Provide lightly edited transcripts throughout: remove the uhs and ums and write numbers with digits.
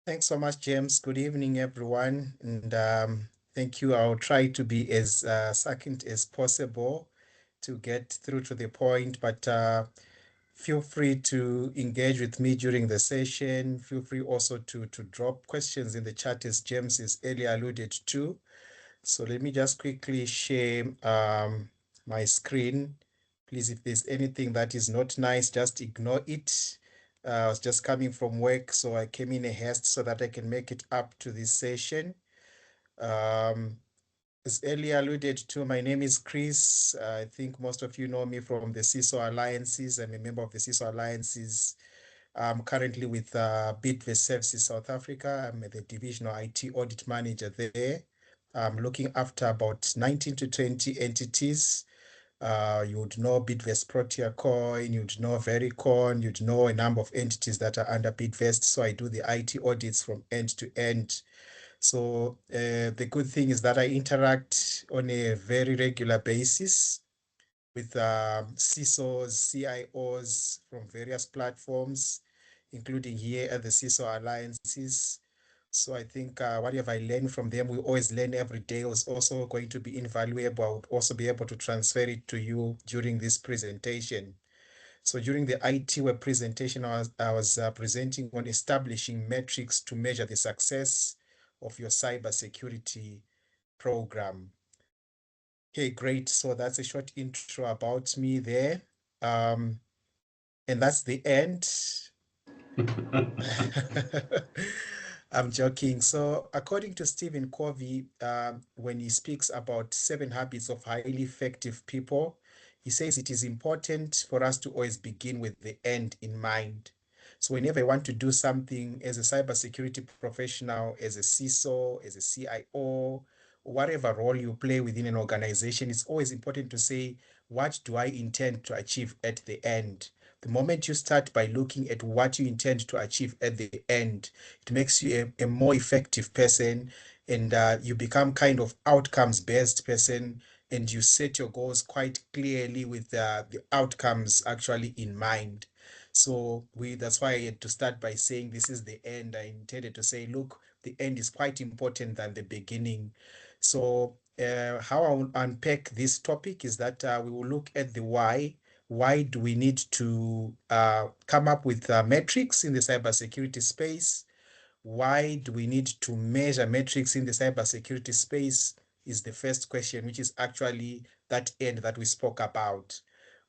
Thanks so much, James. Good evening, everyone. And thank you. I'll try to be as succinct as possible to get through to the point, but feel free to engage with me during the session. Feel free also to drop questions in the chat, as James is earlier alluded to. So let me just quickly share my screen. Please, if there's anything that is not nice, just ignore it. I was just coming from work, so I came in a haste so that I can make it up to this session. As earlier alluded to, my name is Chris. I think most of you know me from the CISO Alliances. I'm a member of the CISO Alliances. I'm currently with Bidvest South Africa. I'm the Divisional IT Audit Manager there. I'm looking after about 19 to 20 entities. You would know Bidvest Protea Coin, you'd know Vericon, you'd know a number of entities that are under Bidvest. So I do the IT audits from end to end. So the good thing is that I interact on a very regular basis with CISOs, CIOs from various platforms, including here at the CISO Alliances. So I think whatever I learn from them, we always learn every day, is also going to be invaluable. I would also be able to transfer it to you during this presentation. So during the IT web presentation, I was presenting on establishing metrics to measure the success of your cybersecurity program. Okay, great. So that's a short intro about me there. And that's the end. I'm joking. So according to Stephen Covey, when he speaks about 7 habits of highly effective people, he says it is important for us to always begin with the end in mind. So whenever I want to do something as a cybersecurity professional, as a CISO, as a CIO, whatever role you play within an organization, it's always important to say, what do I intend to achieve at the end? The moment you start by looking at what you intend to achieve at the end, it makes you a more effective person, and you become kind of outcomes-based person, and you set your goals quite clearly with the outcomes actually in mind. So that's why I had to start by saying this is the end. I intended to say, look, the end is quite important than the beginning. So how I will unpack this topic is that we will look at the why. Why do we need to come up with metrics in the cybersecurity space? Why do we need to measure metrics in the cybersecurity space is the first question, which is actually that end that we spoke about.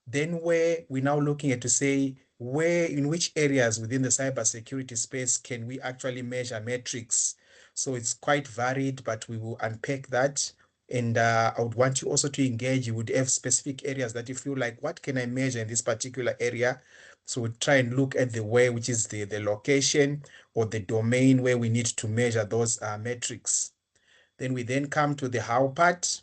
Then where we're now looking at to say, in which areas within the cybersecurity space can we actually measure metrics? So it's quite varied, but we will unpack that. And I would want you also to engage. You would have specific areas that you feel like, what can I measure in this particular area? So we try and look at the where, which is the location or the domain where we need to measure those metrics. Then we then come to the how part.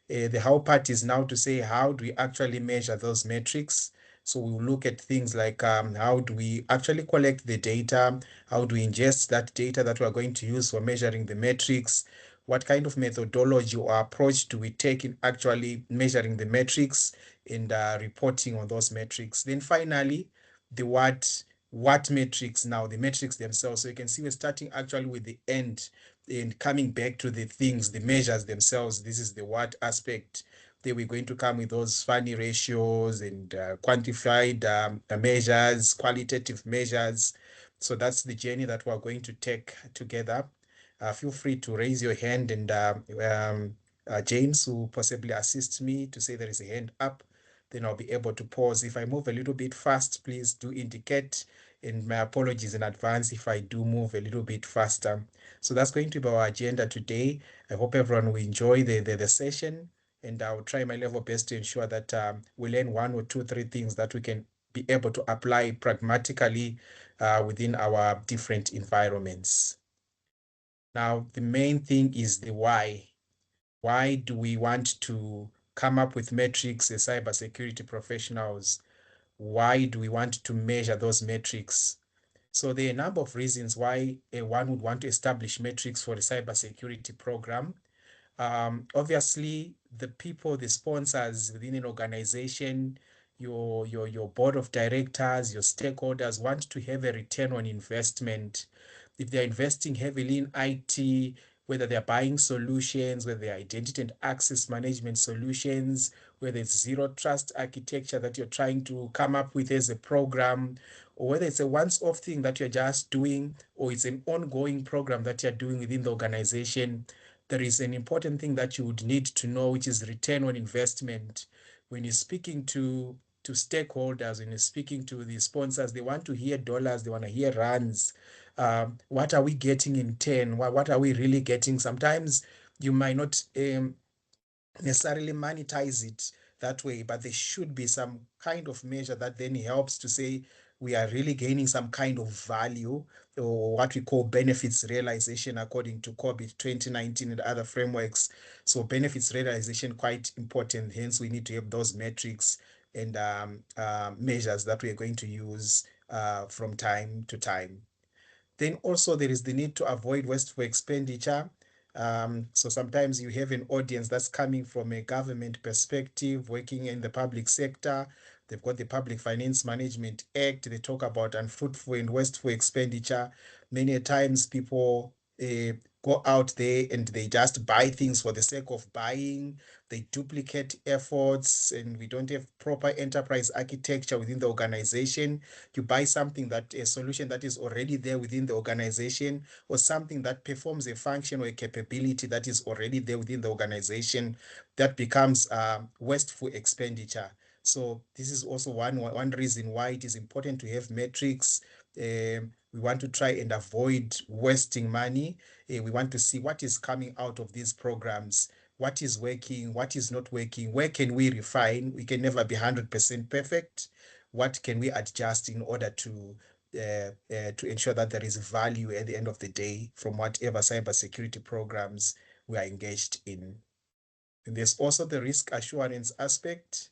The how part is now to say, how do we actually measure those metrics? So we'll look at things like how do we actually collect the data? How do we ingest that data that we're going to use for measuring the metrics? What kind of methodology or approach do we take in actually measuring the metrics and reporting on those metrics? Then finally, the what metrics now, the metrics themselves. So you can see we're starting actually with the end and coming back to the things, the measures themselves. This is the what aspect. Then we're going to come with those funny ratios and quantified measures, qualitative measures. So that's the journey that we're going to take together. Feel free to raise your hand, and James will possibly assist me to say there is a hand up. Then I'll be able to pause. If I move a little bit fast, please do indicate. And my apologies in advance if I do move a little bit faster. So that's going to be our agenda today. I hope everyone will enjoy the session, and I'll try my level best to ensure that we learn 1 or 2, 3 things that we can be able to apply pragmatically within our different environments. Now, the main thing is the why. Why do we want to come up with metrics as cybersecurity professionals? Why do we want to measure those metrics? So there are a number of reasons why one would want to establish metrics for a cybersecurity program. Obviously, the people, the sponsors within an organization, your board of directors, your stakeholders want to have a return on investment. if they're investing heavily in IT, whether they're buying solutions, whether they're identity and access management solutions, whether it's zero trust architecture that you're trying to come up with as a program, or whether it's a once-off thing that you're just doing, or it's an ongoing program that you're doing within the organization, there is an important thing that you would need to know, which is return on investment. When you're speaking to stakeholders, when you're speaking to the sponsors, they want to hear dollars, they want to hear rands. What are we getting in 10? What are we really getting? Sometimes you might not necessarily monetize it that way, but there should be some kind of measure that then helps to say we are really gaining some kind of value, or what we call benefits realization according to COVID 2019 and other frameworks. So benefits realization quite important. Hence, we need to have those metrics and measures that we are going to use from time to time. Then also there is the need to avoid wasteful expenditure. So sometimes you have an audience that's coming from a government perspective, working in the public sector. They've got the Public Finance Management Act. They talk about unfruitful and wasteful expenditure. Many times people go out there and they just buy things for the sake of buying. They duplicate efforts, and we don't have proper enterprise architecture within the organization. You buy something, that a solution that is already there within the organization, or something that performs a function or a capability that is already there within the organization, that becomes wasteful expenditure. So this is also one reason why it is important to have metrics. We want to try and avoid wasting money. We want to see what is coming out of these programs, what is working, what is not working, where can we refine. We can never be 100% perfect. What can we adjust in order to ensure that there is value at the end of the day from whatever cybersecurity programs we are engaged in. And there's also the risk assurance aspect.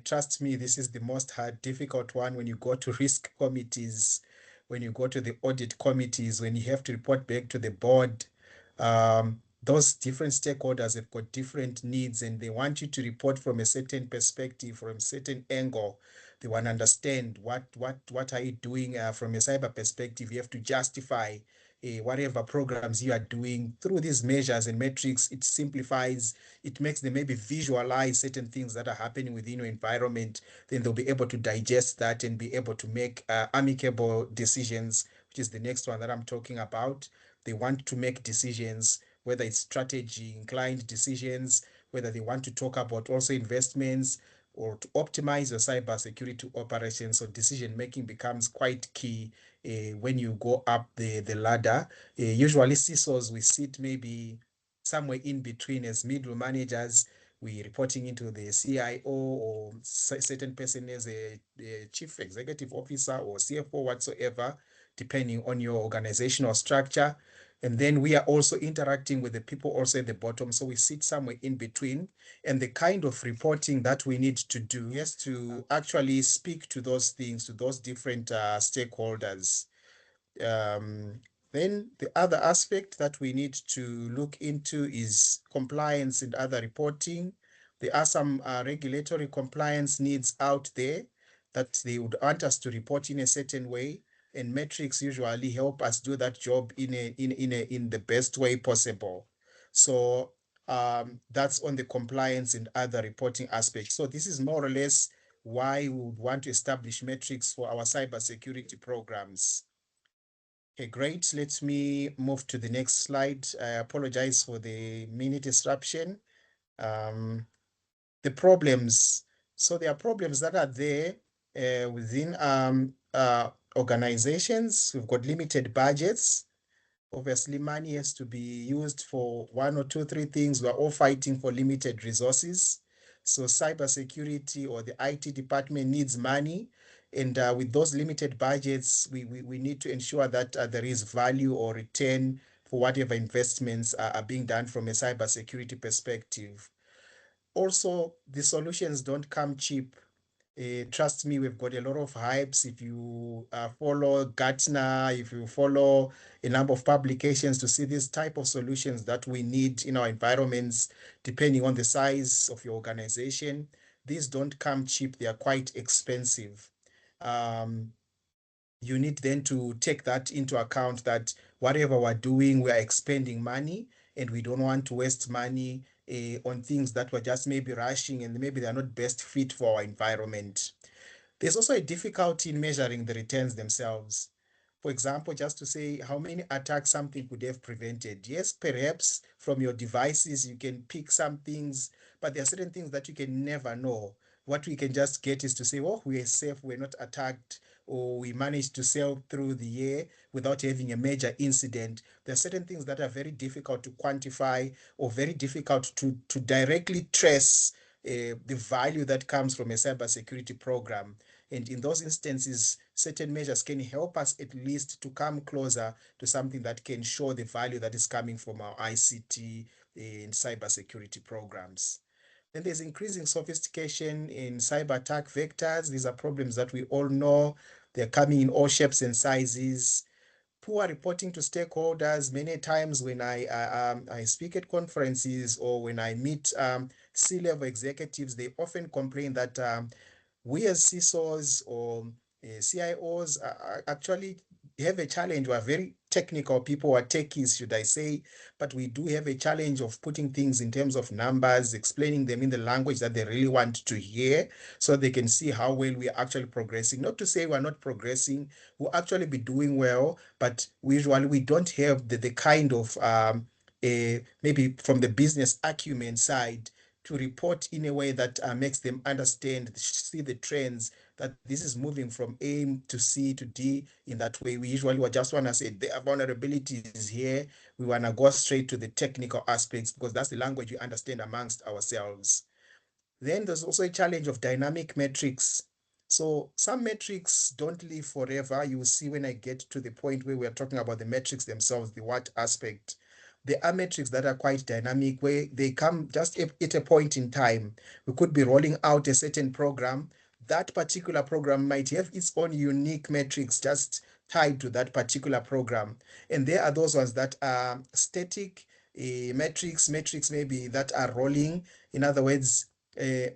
Trust me, this is the most difficult one when you go to risk committees, when you go to the audit committees, when you have to report back to the board. Those different stakeholders have got different needs, and they want you to report from a certain perspective, from a certain angle. They want to understand what are you doing from a cyber perspective. You have to justify whatever programs you are doing through these measures and metrics. It simplifies, it makes them maybe visualize certain things that are happening within your environment. Then they'll be able to digest that and be able to make amicable decisions, which is the next one that I'm talking about. They want to make decisions, whether it's strategy inclined decisions, whether they want to talk about also investments, or to optimize your cybersecurity operations. So decision making becomes quite key when you go up the ladder. Usually CISOs, we sit maybe somewhere in between as middle managers. We reporting into the CIO, or certain person as a chief executive officer or CFO whatsoever, depending on your organizational structure. And then we are also interacting with the people also at the bottom. So we sit somewhere in between. And the kind of reporting that we need to do is to actually speak to those things, to those different stakeholders. Um, then the other aspect that we need to look into is compliance and other reporting. There are some regulatory compliance needs out there that they would want us to report in a certain way, and metrics usually help us do that job in the best way possible. So that's on the compliance and other reporting aspects. So this is more or less why we would want to establish metrics for our cybersecurity programs. Okay, great. Let me move to the next slide. I apologize for the mini disruption. Um, the problems. So there are problems that are there within organizations. We've got limited budgets. Obviously, money has to be used for one or two, three things. We're all fighting for limited resources. So cybersecurity or the IT department needs money. And with those limited budgets, we need to ensure that there is value or return for whatever investments are being done from a cybersecurity perspective. Also, the solutions don't come cheap. Trust me, we've got a lot of hypes. If you follow Gartner, if you follow a number of publications to see this type of solutions that we need in our environments, depending on the size of your organization, these don't come cheap. They are quite expensive. Um, you need then to take that into account that whatever we're doing, we are expending money and we don't want to waste money on things that we're just maybe rushing and maybe they're not best fit for our environment. There's also a difficulty in measuring the returns themselves. For example, just to say how many attacks something could have prevented. Yes, perhaps from your devices you can pick some things, but there are certain things that you can never know. What we can just get is to say, oh, we are safe, we're not attacked, or we managed to sail through the year without having a major incident. There are certain things that are very difficult to quantify or very difficult to directly trace the value that comes from a cybersecurity program. And in those instances, certain measures can help us at least to come closer to something that can show the value that is coming from our ICT and cybersecurity programs. Then there's increasing sophistication in cyber attack vectors. These are problems that we all know. They're coming in all shapes and sizes. Poor reporting to stakeholders. Many times when I speak at conferences or when I meet C-level executives, they often complain that we as CISOs or CIOs actually have a challenge. We're very technical people, or techies, should I say, but we do have a challenge of putting things in terms of numbers, explaining them in the language that they really want to hear so they can see how well we are actually progressing. Not to say we're not progressing, we'll actually be doing well, but usually we don't have the kind of maybe from the business acumen side to report in a way that makes them understand, see the trends, that this is moving from A to C to D in that way. We usually just want to say the vulnerability is here. We want to go straight to the technical aspects because that's the language we understand amongst ourselves. Then there's also a challenge of dynamic metrics. So some metrics don't live forever. You will see when I get to the point where we're talking about the metrics themselves, the what aspect. There are metrics that are quite dynamic where they come just at a point in time. We could be rolling out a certain program. That particular program might have its own unique metrics just tied to that particular program. And there are those ones that are static metrics maybe that are rolling. In other words,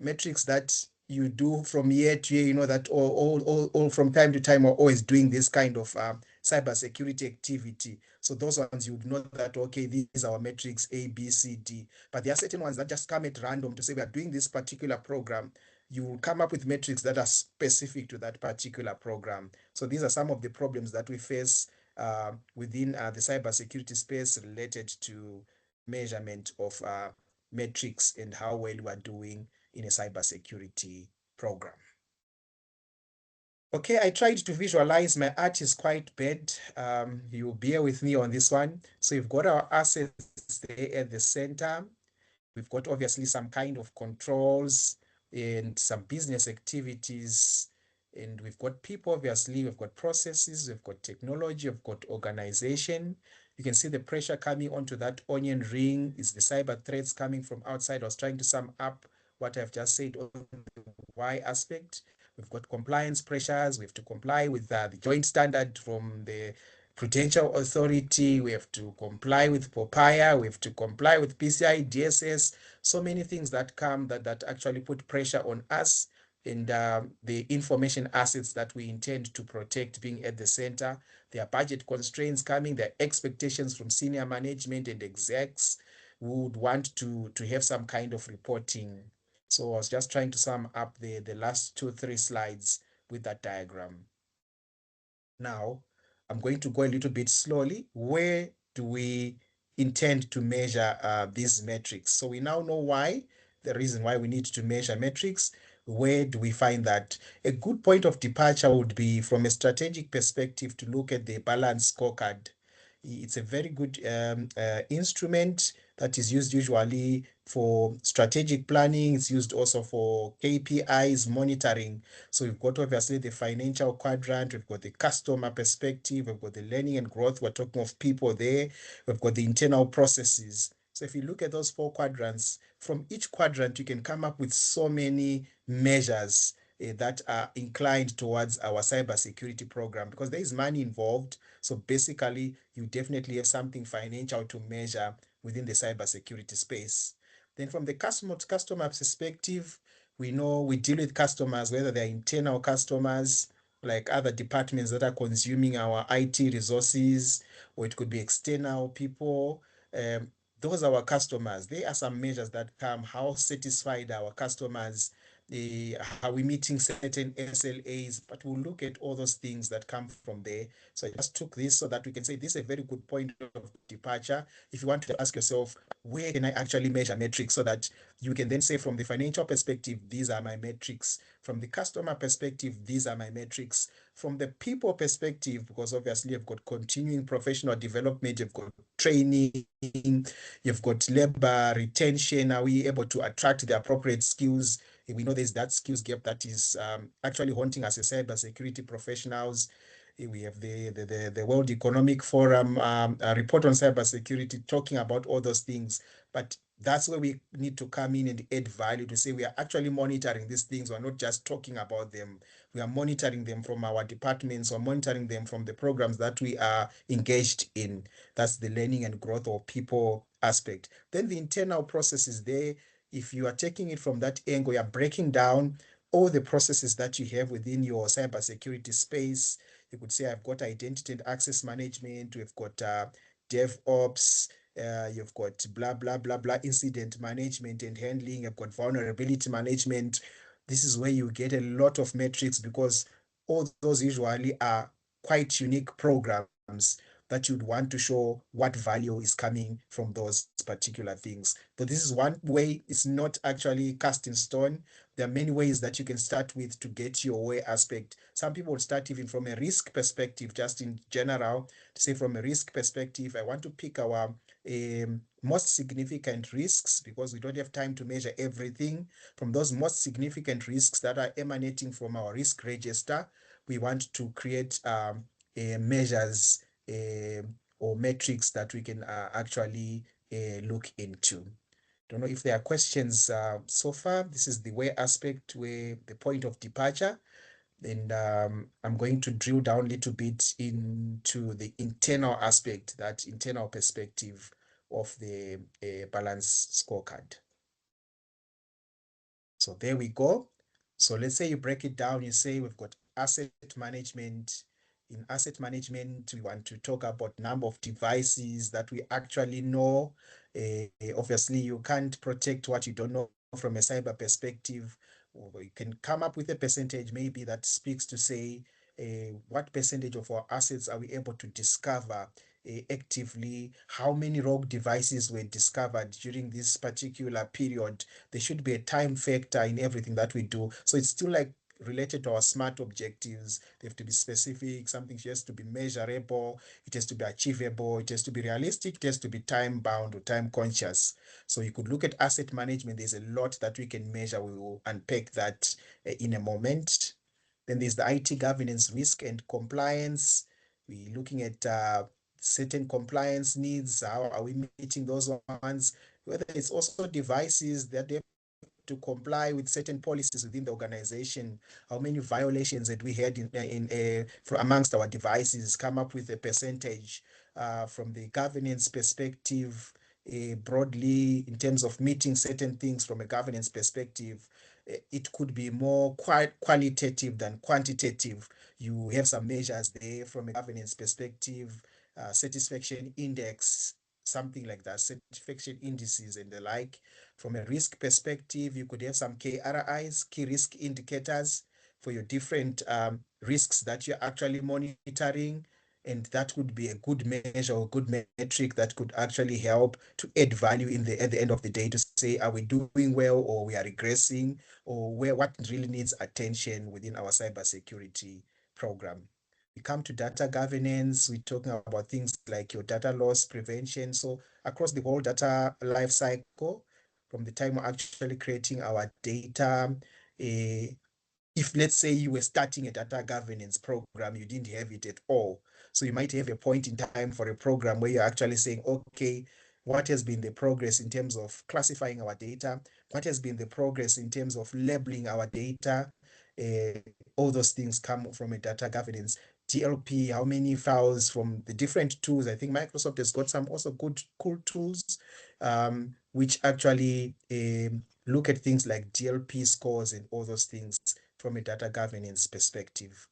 metrics that you do from year to year, that all from time to time are always doing this kind of cybersecurity activity. So those ones you would know that, okay, these are our metrics A, B, C, D. But there are certain ones that just come at random to say we are doing this particular program. You will come up with metrics that are specific to that particular program. So these are some of the problems that we face within the cybersecurity space related to measurement of metrics and how well we are doing in a cybersecurity program. Okay, I tried to visualize. My art is quite bad. You bear with me on this one. So you've got our assets there at the center. We've got obviously some kind of controls and some business activities. And we've got people, obviously, we've got processes, we've got technology, we've got organization. You can see the pressure coming onto that onion ring is the cyber threats coming from outside. I was trying to sum up what I've just said on the Y aspect. We've got compliance pressures. We have to comply with the joint standard from the Prudential Authority. We have to comply with POPIA. We have to comply with PCI DSS. So many things that come that actually put pressure on us and the information assets that we intend to protect being at the center. There are budget constraints coming. There are expectations from senior management and execs who would want to have some kind of reporting. So I was just trying to sum up the last 2, 3 slides with that diagram. Now, I'm going to go a little bit slowly. Where do we intend to measure these metrics? So we now know why, the reason why we need to measure metrics. Where do we find that? A good point of departure would be from a strategic perspective to look at the balance scorecard. It's a very good instrument that is used usually for strategic planning. It's used also for KPIs monitoring. So we've got obviously the financial quadrant, we've got the customer perspective, we've got the learning and growth. We're talking of people there. We've got the internal processes. So if you look at those 4 quadrants, from each quadrant, you can come up with so many measures that are inclined towards our cybersecurity program because there is money involved. So basically, you definitely have something financial to measure within the cybersecurity space. Then from the customer perspective, we know we deal with customers, whether they're internal customers like other departments that are consuming our IT resources, or it could be external people. Um, those are our customers. There are some measures that come. How satisfied are our customers? Are we meeting certain SLAs? But we'll look at all those things that come from there. So I just took this so that we can say this is a very good point of departure. If you want to ask yourself, where can I actually measure metrics, so that you can then say, from the financial perspective, these are my metrics. From the customer perspective, these are my metrics. From the people perspective, because obviously you've got continuing professional development, you've got training, you've got labor retention. Are we able to attract the appropriate skills? We know there's that skills gap that is actually haunting us as cybersecurity professionals. We have the World Economic Forum report on cybersecurity talking about all those things. But that's where we need to come in and add value to say we are actually monitoring these things. We're not just talking about them. We are monitoring them from our departments, or monitoring them from the programs that we are engaged in. That's the learning and growth of people aspect. Then the internal processes there, if you are taking it from that angle, you're breaking down all the processes that you have within your cybersecurity space. You could say, I've got identity and access management, we've got DevOps, you've got blah, blah, blah, blah, incident management and handling, you've got vulnerability management. This is where you get a lot of metrics, because all those usually are quite unique programs that you'd want to show what value is coming from those particular things. So this is one way. It's not actually cast in stone. There are many ways that you can start with to get your way aspect. Some people would start even from a risk perspective, just in general, to say, from a risk perspective, I want to pick our most significant risks, because we don't have time to measure everything. From those most significant risks that are emanating from our risk register, we want to create measures or metrics that we can actually look into. Don't know if there are questions so far. This is the way aspect, where the point of departure. And I'm going to drill down a little bit into the internal aspect, that internal perspective of the balance scorecard. So there we go. So let's say you break it down, you say we've got asset management. In asset management, we want to talk about number of devices that we actually know. Obviously, you can't protect what you don't know from a cyber perspective. Or you can come up with a percentage maybe that speaks to say, what percentage of our assets are we able to discover actively? How many rogue devices were discovered during this particular period? There should be a time factor in everything that we do. So it's still like related to our SMART objectives. They have to be specific. Something has to be measurable. It has to be achievable. It has to be realistic. It has to be time bound or time conscious. So you could look at asset management. There's a lot that we can measure. We will unpack that in a moment. Then there's the IT governance, risk and compliance. We're looking at certain compliance needs. How are we meeting those ones? Whether it's also devices that they to comply with certain policies within the organization. How many violations that we had from amongst our devices? Come up with a percentage from the governance perspective, broadly in terms of meeting certain things from a governance perspective. It could be more qualitative than quantitative. You have some measures there from a governance perspective, satisfaction index, something like that, satisfaction indices and the like. From a risk perspective, you could have some KRIs, key risk indicators, for your different risks that you're actually monitoring. And that would be a good measure or good metric that could actually help to add value at the end of the day, to say, are we doing well, or we are regressing, or what really needs attention within our cybersecurity program. We come to data governance, we're talking about things like your data loss prevention. So across the whole data life cycle, from the time we're actually creating our data, if let's say you were starting a data governance program, you didn't have it at all. So you might have a point in time for a program where you're actually saying, okay, what has been the progress in terms of classifying our data? What has been the progress in terms of labeling our data? Uh, all those things come from a data governance. DLP, how many files from the different tools? I think Microsoft has got some also good, cool tools, which actually look at things like DLP scores and all those things from a data governance perspective.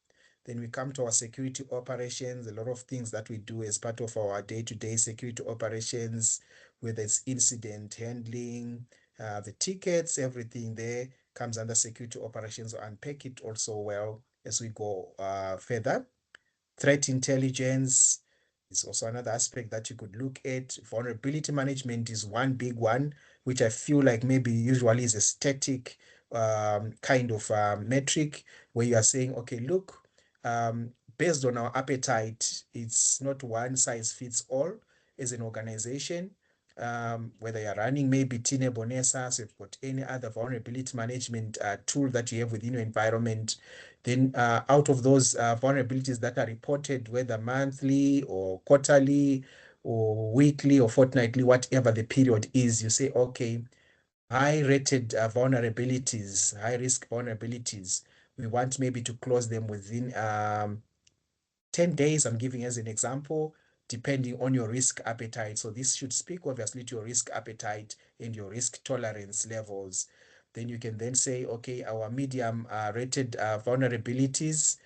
Then we come to our security operations, a lot of things that we do as part of our day-to-day security operations, whether it's incident handling, the tickets, everything there comes under security operations. I'll unpack it also well as we go further. Threat intelligence is also another aspect that you could look at. Vulnerability management is one big one, which I feel like maybe usually is a static kind of metric where you are saying, okay, look, based on our appetite, it's not one size fits all as an organization. Whether you're running maybe Tenable Nessus, you've got any other vulnerability management tool that you have within your environment, then out of those vulnerabilities that are reported, whether monthly or quarterly or weekly or fortnightly, whatever the period is, you say, okay, high rated vulnerabilities, high risk vulnerabilities, we want maybe to close them within 10 days, I'm giving as an example, depending on your risk appetite. So this should speak obviously to your risk appetite and your risk tolerance levels. Then you can then say, okay, our medium rated vulnerabilities,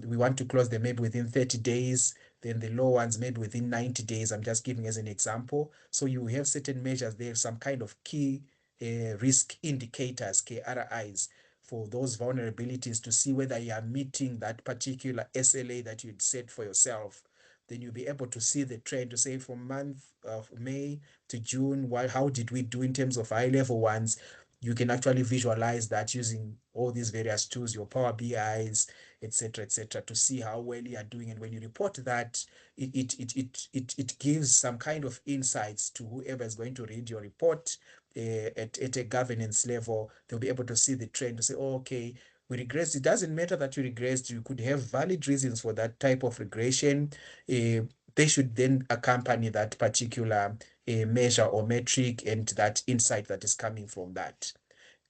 we want to close them maybe within 30 days. Then the low ones maybe within 90 days. I'm just giving as an example. So you have certain measures there, some kind of key risk indicators, KRIs, for those vulnerabilities to see whether you are meeting that particular SLA that you'd set for yourself. Then you'll be able to see the trend to say from month of May to June, how did we do in terms of high level ones? You can actually visualize that using all these various tools, your Power BIs, etc., to see how well you are doing. And when you report that, it gives some kind of insights to whoever is going to read your report at a governance level. They'll be able to see the trend to say, oh, okay, we regressed. It doesn't matter that you regressed. You could have valid reasons for that type of regression. They should then accompany that particular measure or metric and that insight that is coming from that.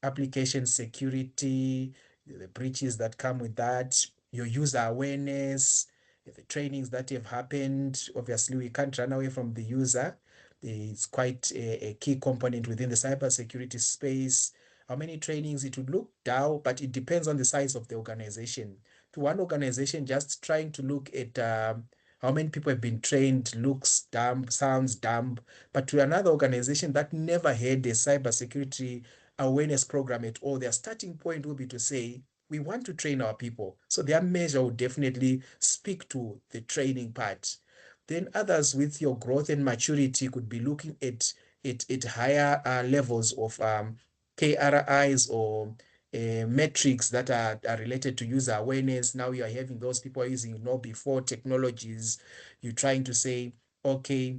Application security, the breaches that come with that, your user awareness, the trainings that have happened. Obviously, we can't run away from the user. It's quite a key component within the cybersecurity space. How many trainings it would look down, but it depends on the size of the organization. To one organization, just trying to look at how many people have been trained looks dumb, sounds dumb. But to another organization that never had a cybersecurity awareness program at all, their starting point will be to say, we want to train our people. So their measure will definitely speak to the training part. Then others with your growth and maturity could be looking at higher levels of KRIs or metrics that are related to user awareness. Now you are having those people using before technologies. You're trying to say, okay,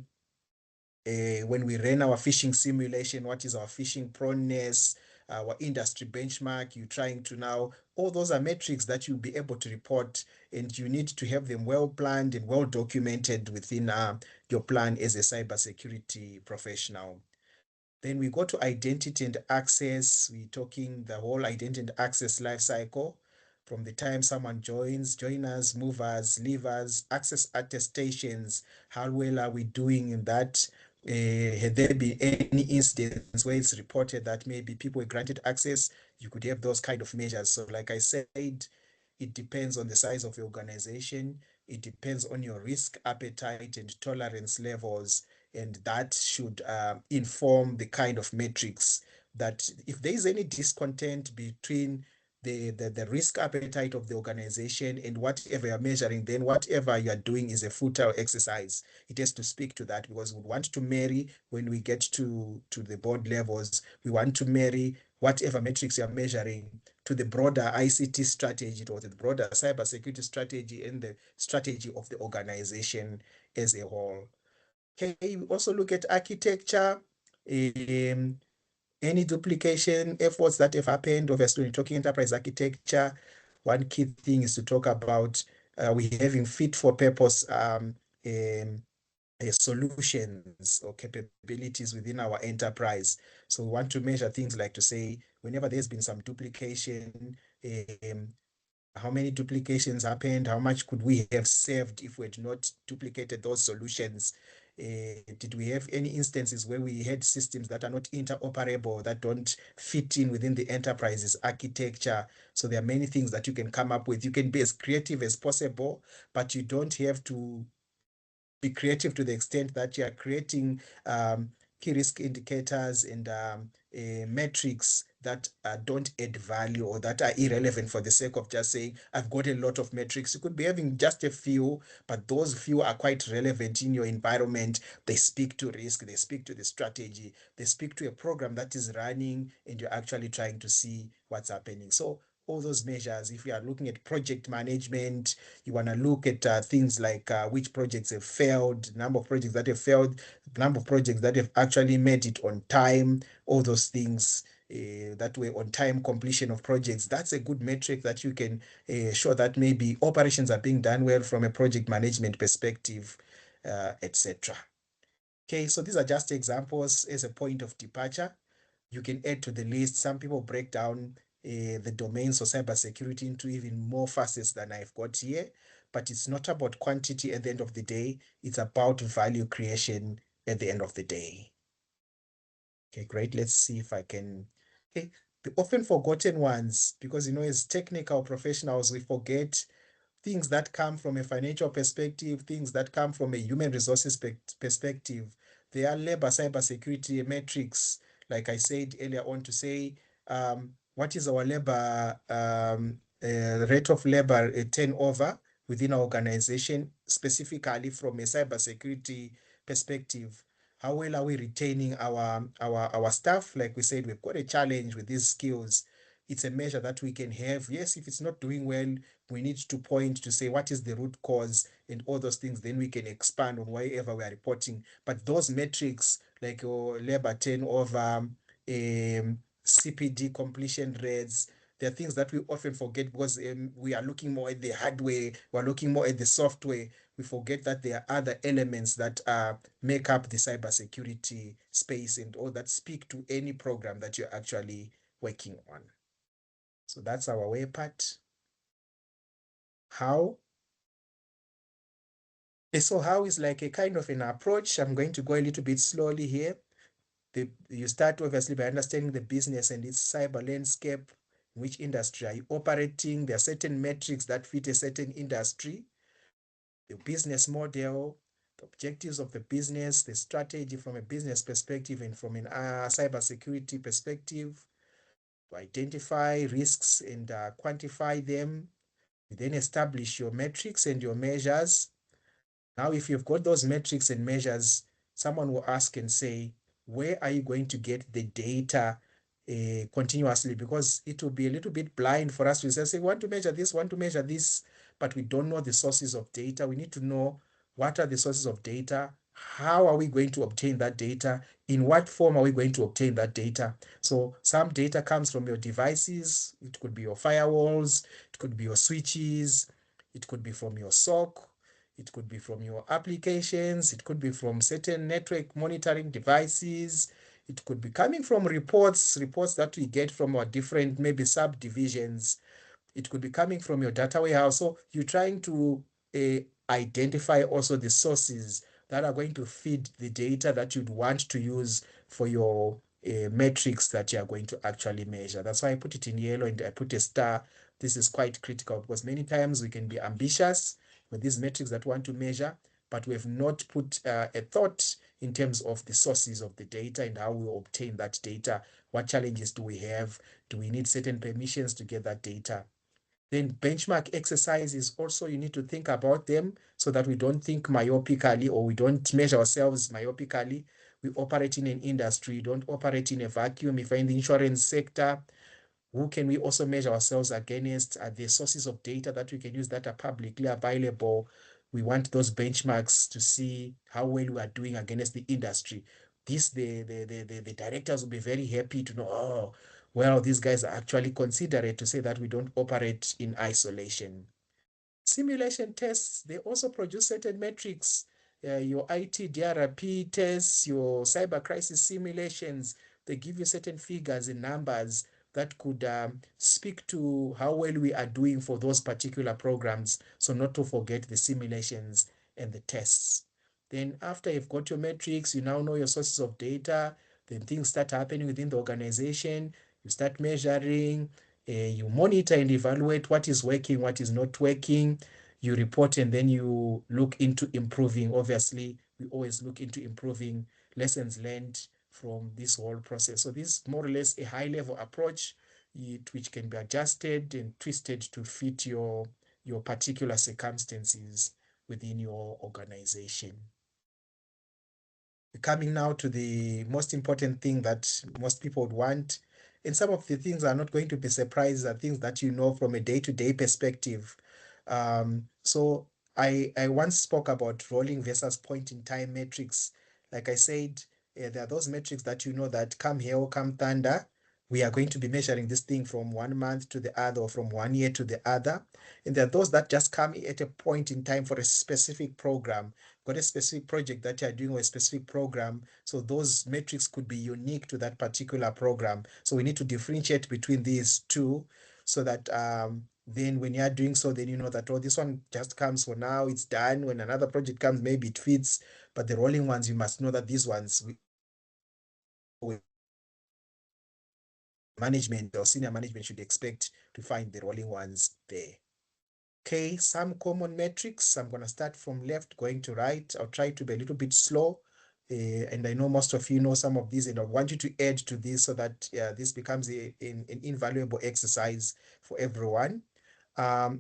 when we ran our phishing simulation, what is our phishing proneness, our industry benchmark, you're trying to now, all those are metrics that you'll be able to report, and you need to have them well planned and well documented within your plan as a cybersecurity professional. Then we go to identity and access. We're talking the whole identity and access life cycle from the time someone joiners, movers, leavers, access attestations. How well are we doing in that? Had there been any incidents where it's reported that maybe people were granted access? You could have those kind of measures. So like I said, it depends on the size of the organization. It depends on your risk appetite and tolerance levels, and that should inform the kind of metrics that if there is any discontent between the risk appetite of the organization and whatever you're measuring, then whatever you're doing is a futile exercise. It has to speak to that, because we want to marry, when we get to the board levels, we want to marry whatever metrics you're measuring to the broader ICT strategy or the broader cybersecurity strategy and the strategy of the organization as a whole. Okay, we also look at architecture, um, any duplication efforts that have happened. Obviously, when you're talking enterprise architecture, one key thing is to talk about we having fit for purpose solutions or capabilities within our enterprise. So we want to measure things like to say, whenever there's been some duplication, um, how many duplications happened, how much could we have saved if we had not duplicated those solutions, Did we have any instances where we had systems that are not interoperable, that don't fit in within the enterprise's architecture? So there are many things that you can come up with. You can be as creative as possible, but you don't have to be creative to the extent that you are creating key risk indicators and metrics that don't add value or that are irrelevant for the sake of just saying, I've got a lot of metrics. You could be having just a few, but those few are quite relevant in your environment. They speak to risk, they speak to the strategy, they speak to a program that is running, and you're actually trying to see what's happening. So all those measures, if you are looking at project management, you want to look at things like which projects have failed, number of projects that have failed, number of projects that have actually made it on time, all those things. That way, on time completion of projects, that's a good metric that you can show that maybe operations are being done well from a project management perspective, etc. Okay, so these are just examples as a point of departure. You can add to the list. Some people break down the domains of cybersecurity into even more facets than I've got here, but it's not about quantity at the end of the day. It's about value creation at the end of the day. Okay, great. Let's see if I can. Okay, the often forgotten ones, because as technical professionals, we forget things that come from a financial perspective, things that come from a human resources perspective. There are labor cybersecurity metrics, like I said earlier on, to say what is our labor rate of labor turnover within our organization, specifically from a cybersecurity perspective. How well are we retaining our staff? Like we said, we've got a challenge with these skills. It's a measure that we can have. Yes, if it's not doing well, we need to point to say what is the root cause and all those things. Then we can expand on wherever we are reporting. But those metrics like your labor turnover, CPD completion rates, there are things that we often forget because we are looking more at the hardware, we're looking more at the software. We forget that there are other elements that make up the cybersecurity space and all that speak to any program that you're actually working on. So that's our way part. How? So how is like a kind of an approach. I'm going to go a little bit slowly here. You start obviously by understanding the business and its cyber landscape. In which industry are you operating? There are certain metrics that fit a certain industry. The business model, the objectives of the business, the strategy from a business perspective and from an cybersecurity perspective, to identify risks and quantify them. You then establish your metrics and your measures. Now, if you've got those metrics and measures, someone will ask and say, where are you going to get the data continuously? Because it will be a little bit blind for us to say, want to measure this, want to measure this, but we don't know the sources of data. We need to know what are the sources of data, how are we going to obtain that data, in what form are we going to obtain that data. So some data comes from your devices. It could be your firewalls, it could be your switches, it could be from your SOC, it could be from your applications. It could be from certain network monitoring devices. It could be coming from reports that we get from our different maybe subdivisions. It could be coming from your data warehouse. So you're trying to uh, identify also the sources that are going to feed the data that you'd want to use for your metrics that you are going to actually measure. That's why I put it in yellow and I put a star. This is quite critical because many times we can be ambitious with these metrics that we want to measure, but we have not put a thought in terms of the sources of the data and how we obtain that data. What challenges do we have? Do we need certain permissions to get that data? Then benchmark exercises also, you need to think about them so that we don't think myopically or we don't measure ourselves myopically. We operate in an industry, don't operate in a vacuum. If you're in the insurance sector, who can we also measure ourselves against? Are the sources of data that we can use that are publicly available? We want those benchmarks to see how well we are doing against the industry. The directors will be very happy to know, oh, well, these guys are actually considerate to say that we don't operate in isolation. Simulation tests, they also produce certain metrics. Your IT DRP tests, your cyber crisis simulations, they give you certain figures and numbers that could speak to how well we are doing for those particular programs. So not to forget the simulations and the tests. Then after you've got your metrics, you now know your sources of data, then things start happening within the organization. You start measuring, you monitor and evaluate what is working, what is not working. You report and then you look into improving. Obviously, we always look into improving lessons learned from this whole process. So this is more or less a high-level approach which can be adjusted and twisted to fit your particular circumstances within your organization. Coming now to the most important thing that most people would want, and some of the things are not going to be surprises, are things that you know from a day-to-day perspective. So I once spoke about rolling versus point-in-time metrics. Like I said, there are those metrics that you know that come hell, come thunder, we are going to be measuring this thing from 1 month to the other or from 1 year to the other. And there are those that just come at a point in time for a specific program, got a specific project that you're doing or a specific program. So those metrics could be unique to that particular program. So we need to differentiate between these two so that then when you're doing so, then you know that, oh, this one just comes for now, it's done. When another project comes, maybe it fits, but the rolling ones, you must know that these ones, management or senior management should expect to find the rolling ones there. Okay, some common metrics. I'm going to start from left going to right. I'll try to be a little bit slow. And I know most of you know some of these, and I want you to add to this so that this becomes an invaluable exercise for everyone.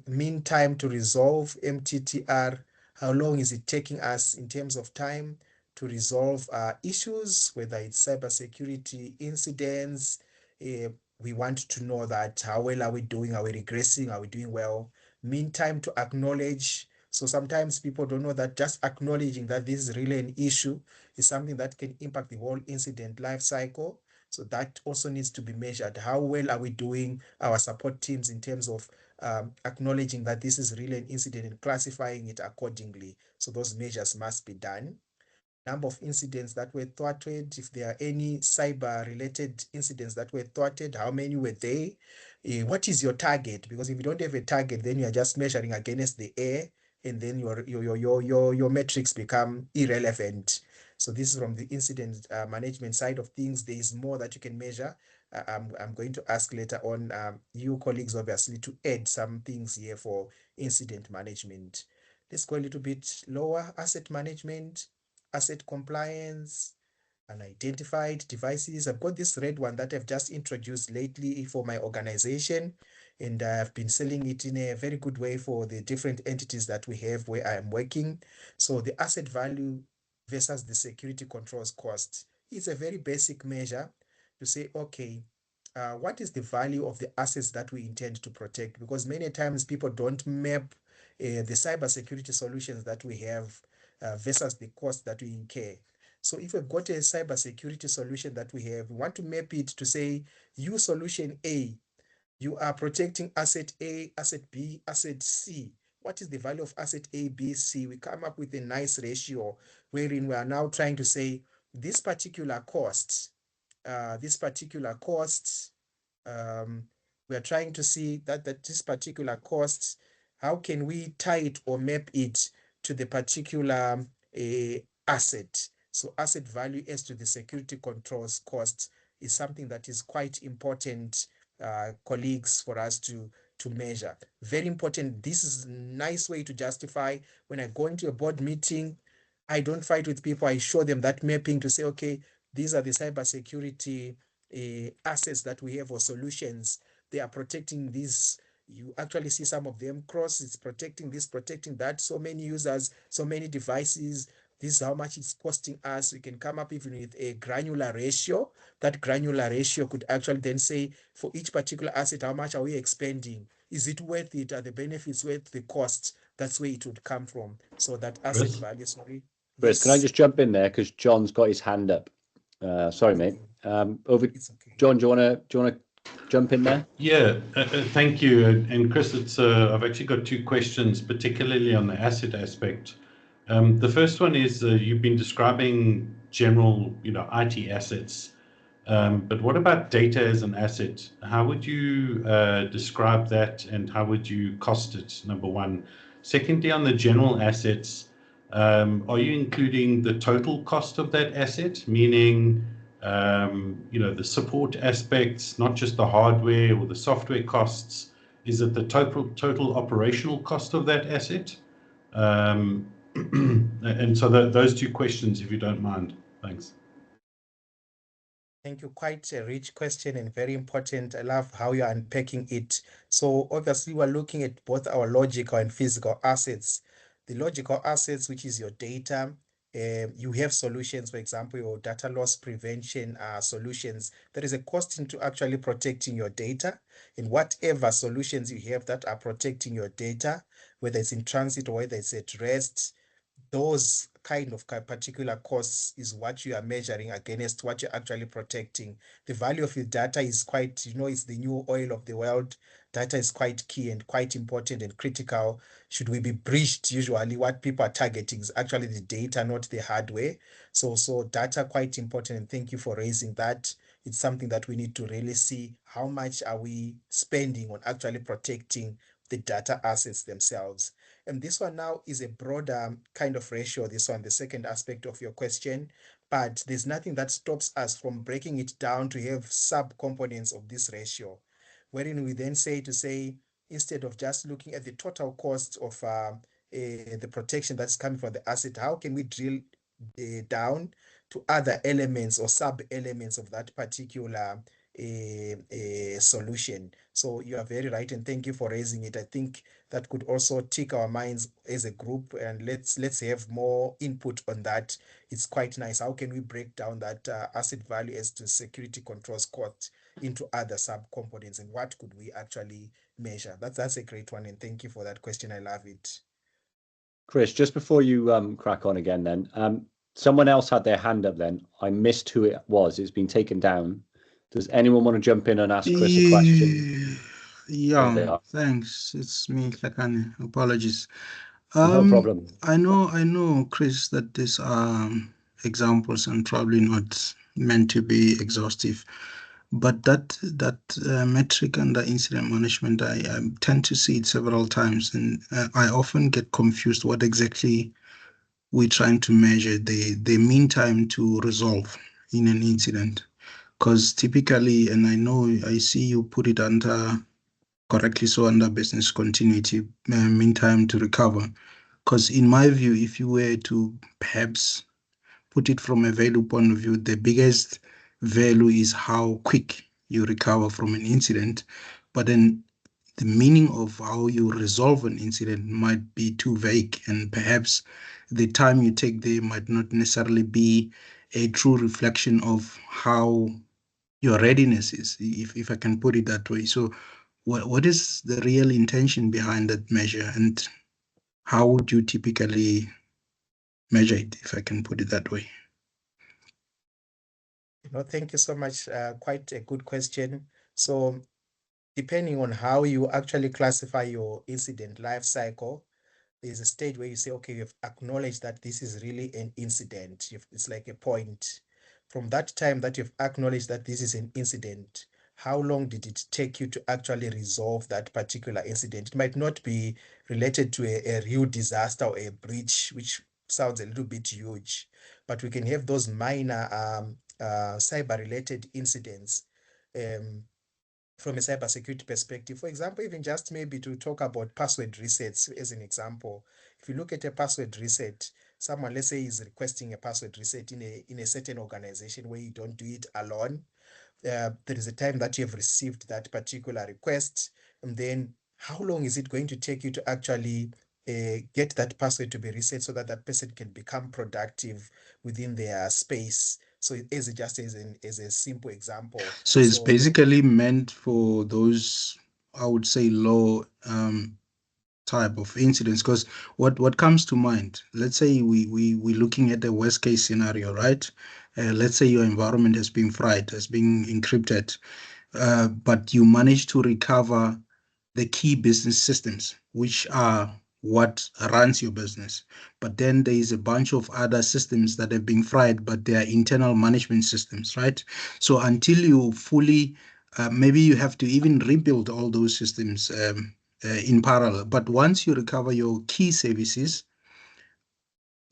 Mean time to resolve, MTTR. How long is it taking us in terms of time to resolve issues, whether it's cybersecurity incidents? We want to know that how well are we doing? Are we regressing? Are we doing well? Mean time to acknowledge. So sometimes people don't know that just acknowledging that this is really an issue is something that can impact the whole incident life cycle. So that also needs to be measured. How well are we doing, our support teams, in terms of acknowledging that this is really an incident and classifying it accordingly? So those measures must be done. Number of incidents that were thwarted, if there are any cyber-related incidents that were thwarted, how many were there? What is your target? Because if you don't have a target, then you are just measuring against the air, and then your metrics become irrelevant. So this is from the incident management side of things. There is more that you can measure. I'm going to ask later on you colleagues, obviously, to add some things here for incident management. Let's go a little bit lower. Asset management, asset compliance, unidentified devices. I've got this red one that I've just introduced lately for my organization, and I've been selling it in a very good way for the different entities that we have where I am working. So the asset value versus the security controls cost is a very basic measure to say, okay, what is the value of the assets that we intend to protect? Because many times people don't map the cybersecurity solutions that we have versus the cost that we incur. So if we've got a cybersecurity solution that we have, we want to map it to say, you solution A, you are protecting asset A, asset B, asset C. What is the value of asset A, B, C? We come up with a nice ratio wherein we are now trying to say this particular cost, we are trying to see that this particular cost, how can we tie it or map it to the particular asset? So asset value as to the security controls cost is something that is quite important, colleagues, for us to measure. Very important. This is a nice way to justify when I go into a board meeting. I don't fight with people. I show them that mapping to say, okay, these are the cybersecurity assets that we have or solutions. They are protecting these. You actually see some of them cross. It's protecting this, protecting that. So many users, so many devices. This is how much it's costing us. We can come up even with a granular ratio. That granular ratio could actually then say, for each particular asset, how much are we expending? Is it worth it? Are the benefits worth the cost? That's where it would come from. So that asset value, sorry. Chris, can I just jump in there because John's got his hand up? Sorry, mate. Over. It's okay. John, do you wanna jump in there? Yeah, thank you. And Chris, it's I've actually got two questions, particularly on the asset aspect. The first one is you've been describing general, IT assets, but what about data as an asset? How would you describe that, and how would you cost it? Number one. Secondly, on the general assets, Are you including the total cost of that asset, meaning the support aspects, not just the hardware or the software costs? Is it the total operational cost of that asset? And so those two questions, if you don't mind. Thanks. Thank you. Quite a rich question and very important. I love how you're unpacking it. So obviously we're looking at both our logical and physical assets. The logical assets, which is your data, you have solutions, for example, your data loss prevention solutions. There is a cost into actually protecting your data, and whatever solutions you have that are protecting your data, whether it's in transit or whether it's at rest, those kind of particular costs is what you are measuring against what you're actually protecting. The value of your data is quite, it's the new oil of the world. Data is quite key and quite important and critical. Should we be breached, usually what people are targeting is actually the data, not the hardware. So data quite important, and thank you for raising that. It's something that we need to really see how much are we spending on actually protecting the data assets themselves. And this one now is a broader kind of ratio, this one, the second aspect of your question, but there's nothing that stops us from breaking it down to have sub-components of this ratio, wherein we then say, instead of just looking at the total cost of the protection that's coming from the asset, how can we drill down to other elements or sub-elements of that particular solution? So you are very right, and thank you for raising it. I think that could also tick our minds as a group, and let's have more input on that. It's quite nice. How can we break down that asset value as to security controls cost into other sub-components, and what could we actually measure? That's a great one, and thank you for that question. I love it. Chris, just before you crack on again then, someone else had their hand up then. I missed who it was. It's been taken down. Does anyone want to jump in and ask Chris a question? Yeah, thanks. It's me, Hlakane. Apologies. No problem. I know, Chris, that these are examples and probably not meant to be exhaustive, but that metric under incident management, I tend to see it several times, and I often get confused what exactly we're trying to measure, the mean time to resolve in an incident. Because typically, and I see you put it under correctly so under business continuity, mean time to recover. Because in my view, if you were to perhaps put it from a value point of view, the biggest value is how quick you recover from an incident. But then the meaning of how you resolve an incident might be too vague, and perhaps the time you take there might not necessarily be a true reflection of how your readiness is, if I can put it that way. So what is the real intention behind that measure, and how would you typically measure it, if I can put it that way? Thank you so much. Quite a good question. So depending on how you actually classify your incident life cycle, there's a stage where you say, okay, you've acknowledged that this is really an incident. It's like a point. From that time that you've acknowledged that this is an incident, how long did it take you to actually resolve that particular incident? It might not be related to a real disaster or a breach, which sounds a little bit huge, but we can have those minor cyber-related incidents from a cybersecurity perspective. For example, even just maybe to talk about password resets as an example. If you look at a password reset, someone, let's say, is requesting a password reset in a certain organization where you don't do it alone. There is a time that you have received that particular request, and then how long is it going to take you to actually get that password to be reset so that that person can become productive within their space? So as a simple example. So it's basically meant for those, I would say, low type of incidents. Because what comes to mind, let's say we're looking at the worst case scenario, right? Let's say your environment has been fried, has been encrypted, but you manage to recover the key business systems, which are what runs your business. But then there is a bunch of other systems that have been fried, but they are internal management systems, right? So until you fully, maybe you have to even rebuild all those systems in parallel. But once you recover your key services,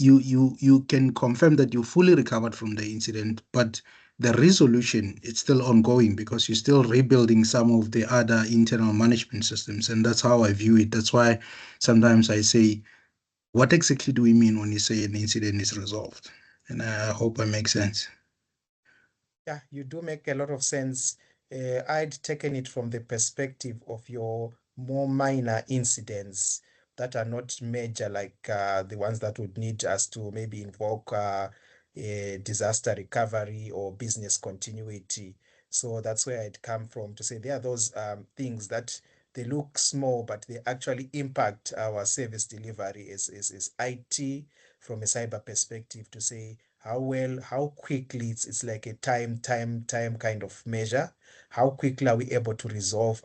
you can confirm that you fully recovered from the incident, but the resolution is still ongoing because you're still rebuilding some of the other internal management systems. And that's how I view it. That's why sometimes I say, what exactly do we mean when you say an incident is resolved? And I hope I make sense. Yeah, you do make a lot of sense. I'd taken it from the perspective of your more minor incidents that are not major, like the ones that would need us to maybe invoke disaster recovery or business continuity. So that's where I'd come from to say there are those things that they look small, but they actually impact our service delivery as IT from a cyber perspective, to say how quickly, it's like a time kind of measure. How quickly are we able to resolve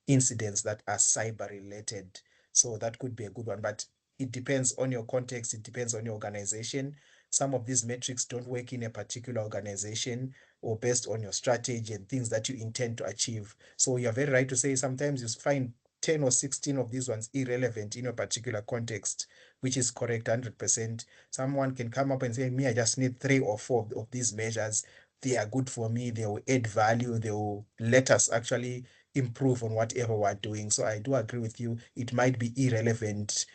incidents that are cyber related? So that could be a good one, but it depends on your context, it depends on your organization. Some of these metrics don't work in a particular organization, or based on your strategy and things that you intend to achieve. So you're very right to say sometimes you find 10 or 16 of these ones irrelevant in a particular context, which is correct 100%. Someone can come up and say, me, I just need 3 or 4 of these measures. They are good for me. They will add value. They will let us actually improve on whatever we're doing. So I do agree with you. It might be irrelevant,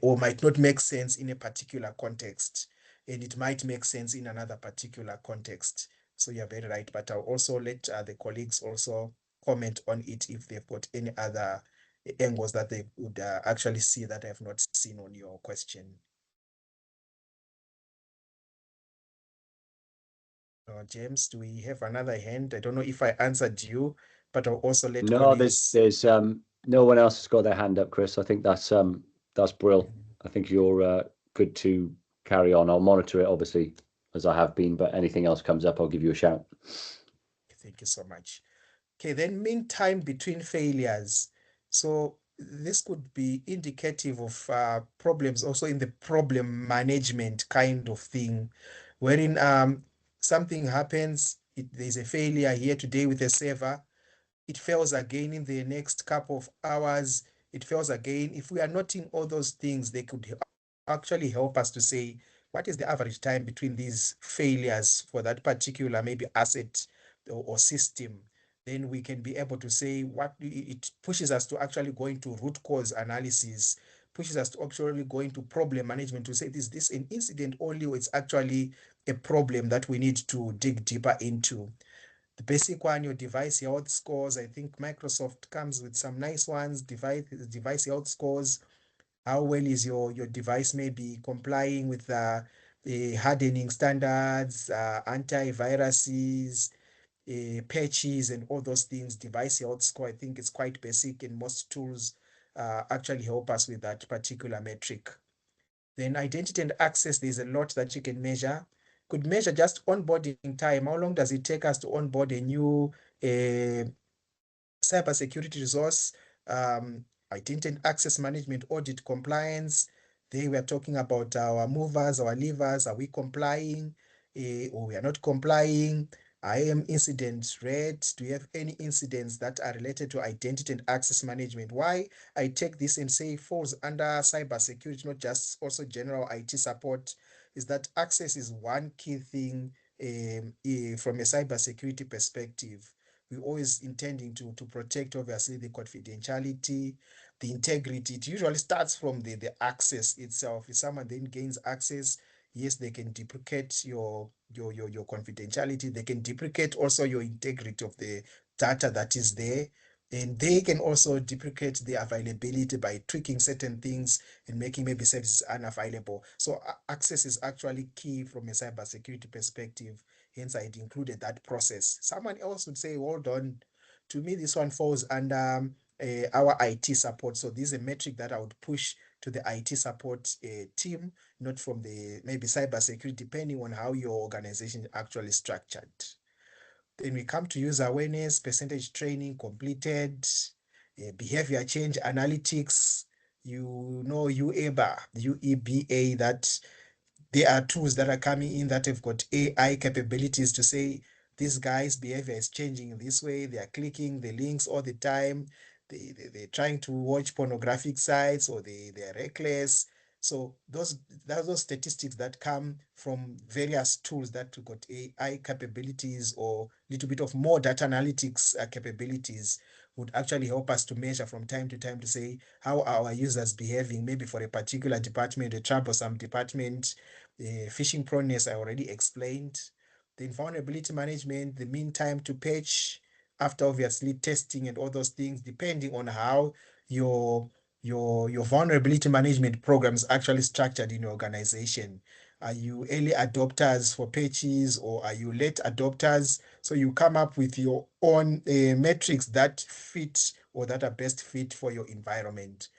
or might not make sense in a particular context, and it might make sense in another particular context. So you're very right. But I'll also let the colleagues also comment on it if they've got any other angles that they would actually see that I have not seen on your question. James, do we have another hand? I don't know if I answered you, but I'll also let No, colleagues. there's no one else has got their hand up, Chris. I think that's brilliant. I think you're good to carry on. I'll monitor it, obviously, as I have been, but anything else comes up, I'll give you a shout. Thank you so much. Okay, then mean time between failures. So this could be indicative of problems also in the problem management kind of thing, wherein something happens, there's a failure here today with a server, it fails again in the next couple of hours, it fails again. If we are noting all those things, they could actually help us to say, what is the average time between these failures for that particular maybe asset or system? Then we can be able to say what it pushes us to actually go into root cause analysis, pushes us to actually go into problem management, to say, is this an incident only, or it's actually a problem that we need to dig deeper into? The basic one, your device health scores. I think Microsoft comes with some nice ones. Device health scores. How well is your device maybe complying with the hardening standards, antiviruses, patches, and all those things? Device health score, I think it's quite basic, and most tools actually help us with that particular metric. Then identity and access, there's a lot that you can measure. Could measure just onboarding time. How long does it take us to onboard a new cybersecurity resource? Identity and access management audit compliance. They were talking about our movers, our levers. Are we complying, or we are not complying? IAM incident rate. Do you have any incidents that are related to identity and access management? Why I take this and say falls under cybersecurity, not just also general IT support, is that access is one key thing from a cybersecurity perspective. We're always intending to protect, obviously, the confidentiality, the integrity. It usually starts from the access itself. If someone then gains access, yes, they can deprecate your confidentiality. They can deprecate also your integrity of the data that is there. And they can also deprecate the availability by tweaking certain things and making maybe services unavailable. So access is actually key from a cybersecurity perspective. Hence, I included that process. Someone else would say, hold on, to me, this one falls under our IT support. So this is a metric that I would push to the IT support team, not from the maybe cybersecurity, depending on how your organization is actually structured. Then we come to user awareness, percentage training completed, behavior change analytics. You know, UEBA, that there are tools that are coming in that have got AI capabilities to say, this guy's behavior is changing in this way. They are clicking the links all the time. They're trying to watch pornographic sites, or they're reckless. So those statistics that come from various tools that got AI capabilities or a little bit of more data analytics capabilities would actually help us to measure from time to time to say how are our users behaving, maybe for a particular department, a troublesome department, phishing proneness I already explained, the vulnerability management, the mean time to patch, after obviously testing and all those things, depending on how your vulnerability management programs actually structured in your organization. Are you early adopters for patches or are you late adopters? So you come up with your own metrics that fit or that are best fit for your environment.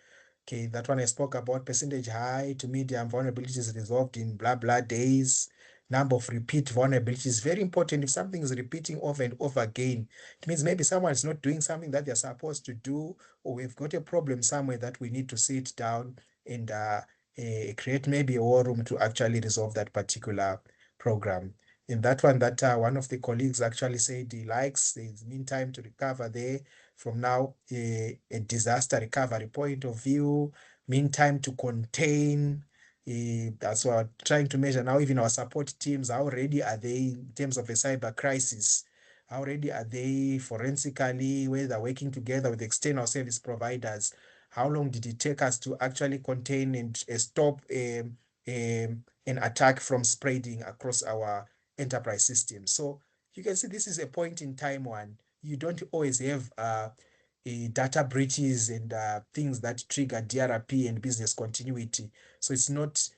Okay, that one I spoke about, percentage high to medium vulnerabilities resolved in blah blah days. Number of repeat vulnerabilities, very important. If something is repeating over and over again, it means maybe someone is not doing something that they're supposed to do, or we've got a problem somewhere that we need to sit down and create maybe a war room to actually resolve that particular program. In that one, that one of the colleagues actually said he likes, there's mean time to recover there from now a disaster recovery point of view, mean time to contain. That's what we're trying to measure now. Even our support teams, how ready are they in terms of a cyber crisis? How ready are they forensically, whether they're working together with external service providers? How long did it take us to actually contain and stop an attack from spreading across our enterprise system? So you can see this is a point in time one. You don't always have data breaches and things that trigger DRP and business continuity. So it's not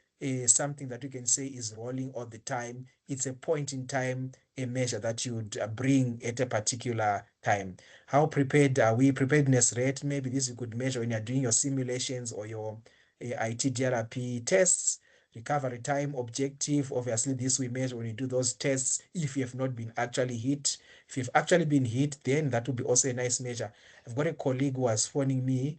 something that you can say is rolling all the time. It's a point in time, a measure that you would bring at a particular time. How prepared are we? Preparedness rate, maybe this you could measure when you're doing your simulations or your IT DRP tests. Recovery time objective, obviously this we measure when you do those tests if you have not been actually hit. If you've actually been hit, then that would be also a nice measure. I've got a colleague who was phoning me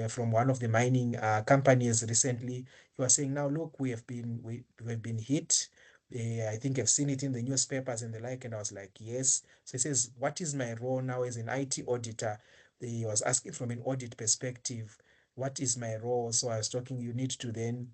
from one of the mining companies recently. He was saying, now look, we have been hit. I think I've seen it in the newspapers and the like. And I was like, yes. So he says, what is my role now as an IT auditor? He was asking from an audit perspective, what is my role? So I was talking, you need to then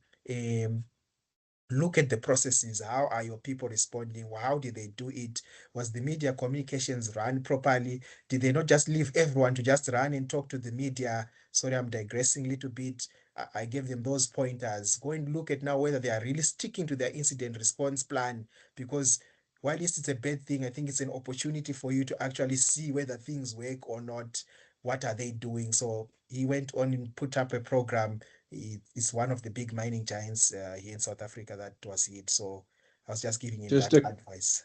look at the processes. How are your people responding? How did they do it? Was the media communications run properly? Did they not just leave everyone to just run and talk to the media? Sorry, I'm digressing a little bit. I gave them those pointers. Go and look at now whether they are really sticking to their incident response plan, because while it's a bad thing, I think it's an opportunity for you to actually see whether things work or not. What are they doing? So he went on and put up a program. It's one of the big mining giants here in South Africa that was hit. So I was just giving him that advice.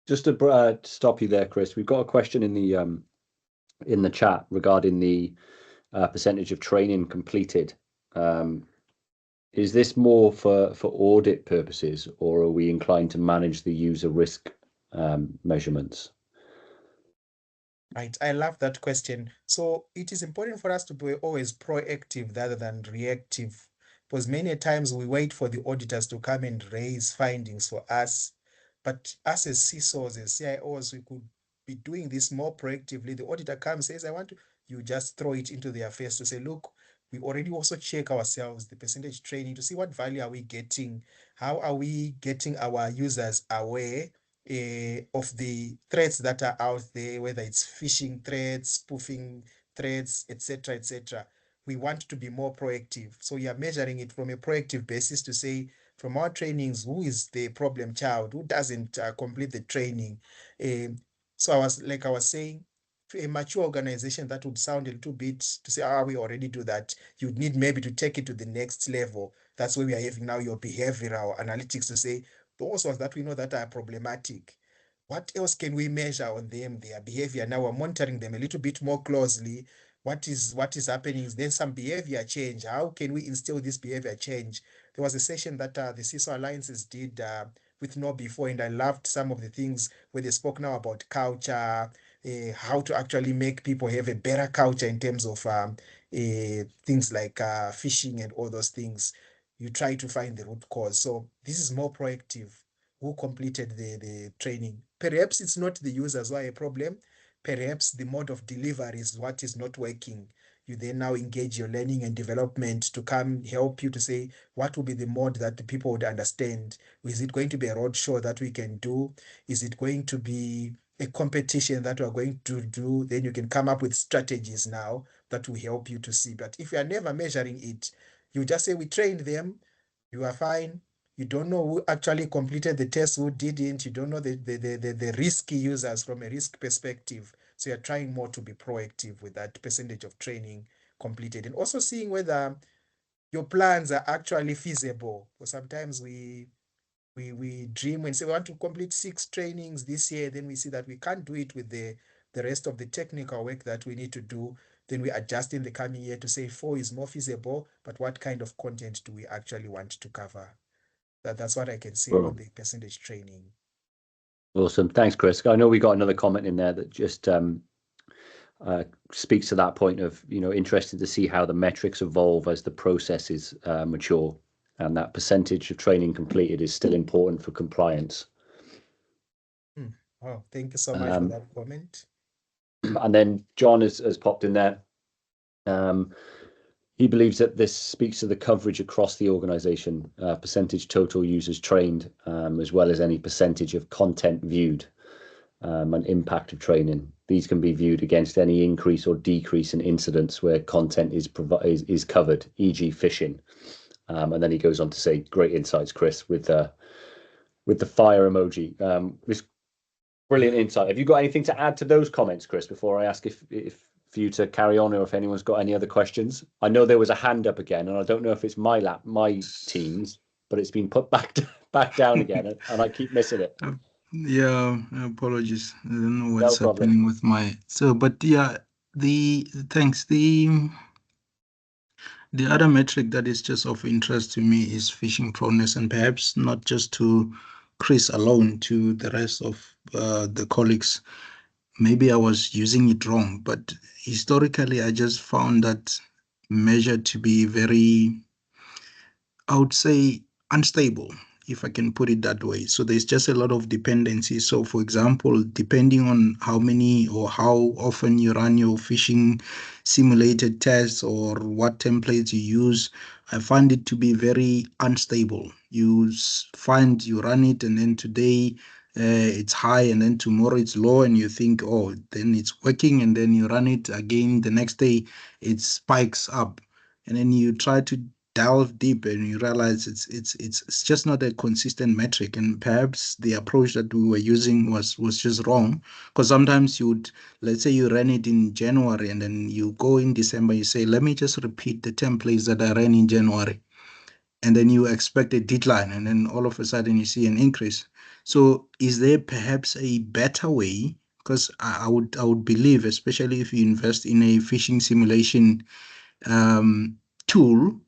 Just to stop you there, Chris, we've got a question in the chat regarding the percentage of training completed. Is this more for audit purposes, or are we inclined to manage the user risk measurements? Right. I love that question. So it is important for us to be always proactive rather than reactive, because many times we wait for the auditors to come and raise findings for us. But us as CISOs, as CIOs, we could be doing this more proactively. The auditor comes, says, I want to, you just throw it into their face to say, look, we already also check ourselves, the percentage training to see what value are we getting? How are we getting our users aware of the threats that are out there, whether it's phishing threats, spoofing threats, etc., etc. We want to be more proactive. So we are measuring it from a proactive basis to say, from our trainings, who is the problem child? Who doesn't complete the training? So I was saying, a mature organization, that would sound a little bit to say, we already do that. You'd need maybe to take it to the next level. That's where we are having now your behavioral analytics to say, those ones that we know that are problematic, what else can we measure on them, their behavior? Now we're monitoring them a little bit more closely. What is happening? Is there some behavior change? How can we instill this behavior change? There was a session that the CISO Alliances did with No before, and I loved some of the things where they spoke now about culture, how to actually make people have a better culture in terms of things like phishing and all those things. You try to find the root cause. So this is more proactive. Who completed the training? Perhaps it's not the users who are a problem. Perhaps the mode of delivery is what is not working. You then now engage your learning and development to come help you to say, what will be the mode that the people would understand? Is it going to be a road show that we can do? Is it going to be a competition that we're going to do? Then you can come up with strategies now that will help you to see. But if you are never measuring it, you just say, we trained them, you are fine. You don't know who actually completed the test, who didn't. You don't know the risky users from a risk perspective. So you're trying more to be proactive with that percentage of training completed, and also seeing whether your plans are actually feasible. Because sometimes we dream and say we want to complete 6 trainings this year, then we see that we can't do it with the rest of the technical work that we need to do. Then we adjust in the coming year to say 4 is more feasible, but what kind of content do we actually want to cover? That's what I can say on the percentage training. Awesome. Thanks, Chris. I know we got another comment in there that just speaks to that point of, interested to see how the metrics evolve as the processes mature, and that percentage of training completed is still important for compliance. Oh, thank you so much for that comment. And then John has popped in there. He believes that this speaks to the coverage across the organization, percentage total users trained, as well as any percentage of content viewed, and impact of training. These can be viewed against any increase or decrease in incidents where content is covered, e.g. phishing. And then he goes on to say, great insights, Chris, with the fire emoji. This brilliant insight. Have you got anything to add to those comments, Chris, before I ask if for you to carry on, or if anyone's got any other questions? I know there was a hand up again, and I don't know if it's my Teams, but it's been put back down again, and I keep missing it. Yeah, apologies. I don't know what's happening with my. So, but yeah, thanks. The other metric that is just of interest to me is phishing proneness, and perhaps not just to Chris alone, to the rest of the colleagues. Maybe I was using it wrong, but historically, I just found that measure to be very, I would say, unstable, if I can put it that way. So there's just a lot of dependency. So for example, depending on how many or how often you run your phishing simulated tests or what templates you use, I find it to be very unstable. You find you run it, and then today it's high, and then tomorrow it's low, and you think, oh, then it's working, and then you run it again the next day, it spikes up, and then you try to delve deep and you realize it's just not a consistent metric, and perhaps the approach that we were using was just wrong, because sometimes let's say you ran it in January, and then you go in December, you say, let me just repeat the templates that I ran in January, and then you expect a decline, and then all of a sudden you see an increase. So is there perhaps a better way? Because I would believe, especially if you invest in a phishing simulation tool,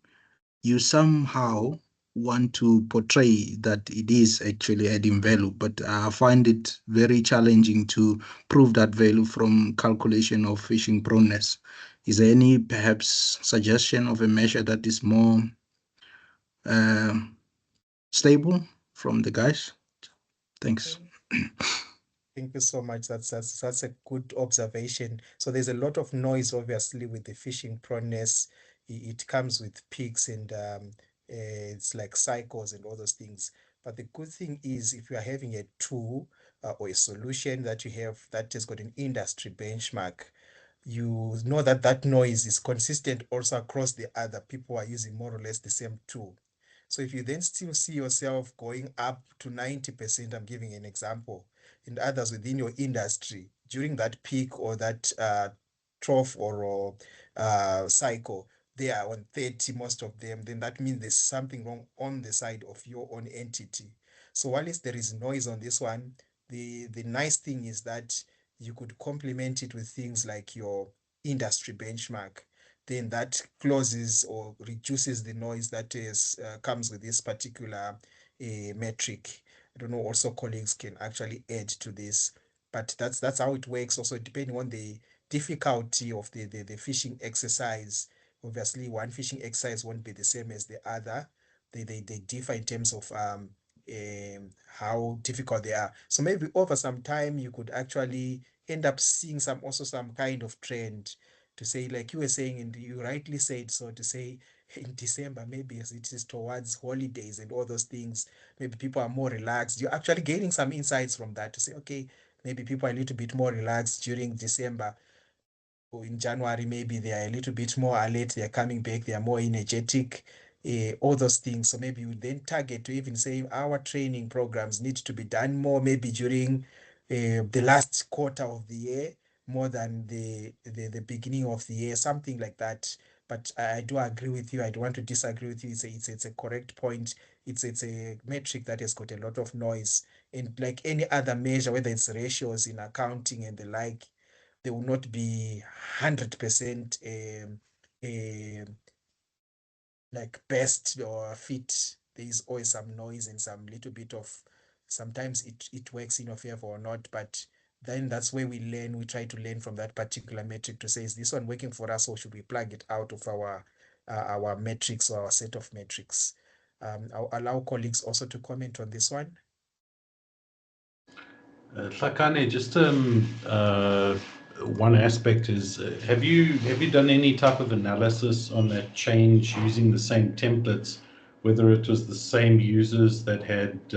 you somehow want to portray that it is actually adding value, but I find it very challenging to prove that value from calculation of phishing proneness. Is there any perhaps suggestion of a measure that is more stable from the guys? Thanks. Thank you so much. That's a good observation. So there's a lot of noise, obviously, with the phishing proneness. It comes with peaks and it's like cycles and all those things. But the good thing is, if you are having a tool or a solution that you have that has got an industry benchmark, you know that that noise is consistent also across the other people who are using more or less the same tool. So if you then still see yourself going up to 90%, I'm giving an example, and others within your industry during that peak or that trough or cycle, they are on 30, most of them, then that means there's something wrong on the side of your own entity. So while there is noise on this one, the nice thing is that you could complement it with things like your industry benchmark. Then that closes or reduces the noise that comes with this particular metric. I don't know, also colleagues can actually add to this, but that's how it works. Also, depending on the difficulty of the phishing exercise. Obviously, one phishing exercise won't be the same as the other. They differ in terms of how difficult they are. So maybe over some time you could actually end up seeing some kind of trend, to say, like you were saying, and you rightly said, so to say in December, maybe as it is towards holidays and all those things, maybe people are more relaxed. You're actually gaining some insights from that to say, okay, maybe people are a little bit more relaxed during December, or in January, maybe they are a little bit more alert, they are coming back, they are more energetic, all those things. So maybe you then target to even say our training programs need to be done more, maybe during the last quarter of the year, more than the beginning of the year, something like that. But I do agree with you. I don't want to disagree with you. It's a correct point. It's a metric that has got a lot of noise. And like any other measure, whether it's ratios in accounting and the like, they will not be 100% like best or fit. There is always some noise and some little bit of, sometimes it works in your favor or not, but then that's where we learn. We try to learn from that particular metric to say, is this one working for us, or should we plug it out of our metrics or our set of metrics? I'll allow colleagues also to comment on this one. Hlakane, just one aspect is, have you done any type of analysis on that change using the same templates, whether it was the same users that had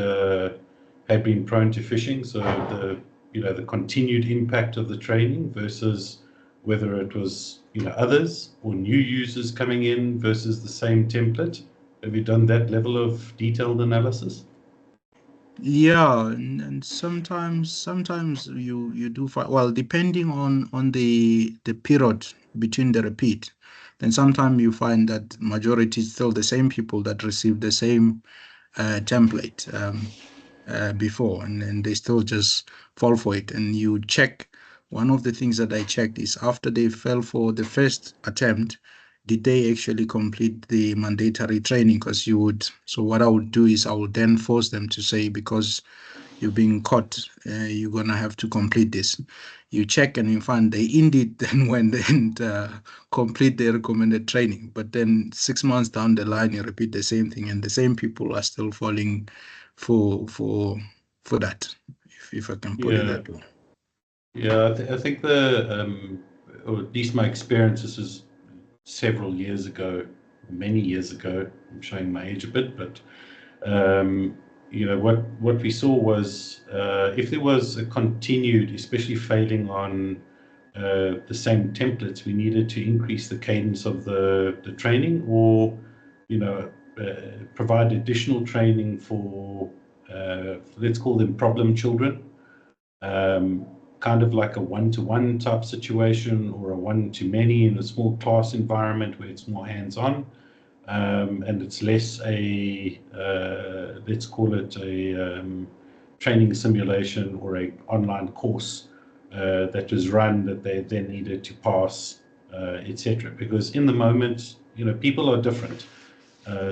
been prone to phishing, so the continued impact of the training versus whether it was others or new users coming in versus the same template? Have you done that level of detailed analysis? Yeah, and sometimes you do find, well, depending on the period between the repeat, then sometimes you find that majority is still the same people that received the same template before, and they still just fall for it. And you check, one of the things that I checked is after they fell for the first attempt, did they actually complete the mandatory training? Because so what I would do is I would then force them to say, because you're being caught, you're going to have to complete this. You check and you find they indeed then went and complete the recommended training. But then 6 months down the line, you repeat the same thing, and the same people are still falling for that, if I can put it that way. Yeah, I think or at least my experience, this is several years ago, many years ago. I'm showing my age a bit, but what we saw was if there was a continued, especially failing on the same templates, we needed to increase the cadence of the training, or provide additional training for let's call them problem children. Kind of like a one-to-one type situation, or a one-to-many in a small class environment where it's more hands-on, and it's less let's call it a training simulation or an online course that was run that they then needed to pass, etc. Because in the moment, people are different.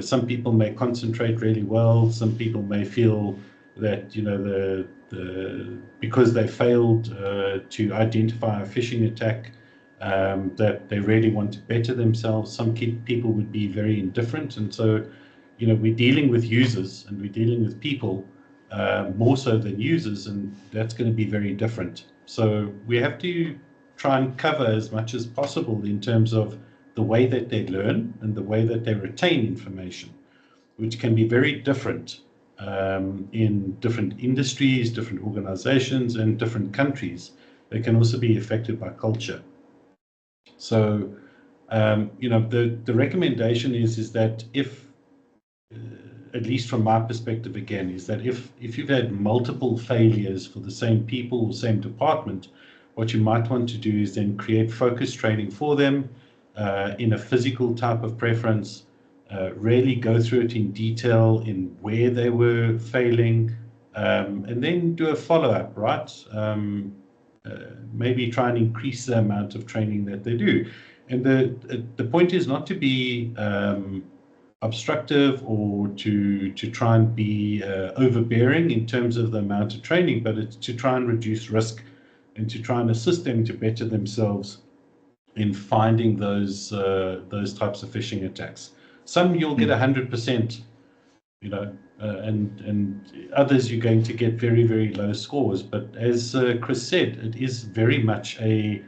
Some people may concentrate really well. Some people may feel that because they failed to identify a phishing attack, that they really want to better themselves. Some people would be very indifferent, and so we're dealing with users and we're dealing with people more so than users, and that's going to be very different. So we have to try and cover as much as possible in terms of the way that they learn and the way that they retain information, which can be very different in different industries, different organizations, and different countries. They can also be affected by culture. So, the recommendation is that if, at least from my perspective again, is that if you've had multiple failures for the same people or same department, what you might want to do is then create focus training for them in a physical type of preference. Really go through it in detail in where they were failing, and then do a follow-up, right? Maybe try and increase the amount of training that they do. And the point is not to be obstructive or to try and be overbearing in terms of the amount of training, but it's to try and reduce risk and to try and assist them to better themselves in finding those types of phishing attacks. Some you'll get 100%, and others you're going to get very, very low scores. But as Chris said, it is very much a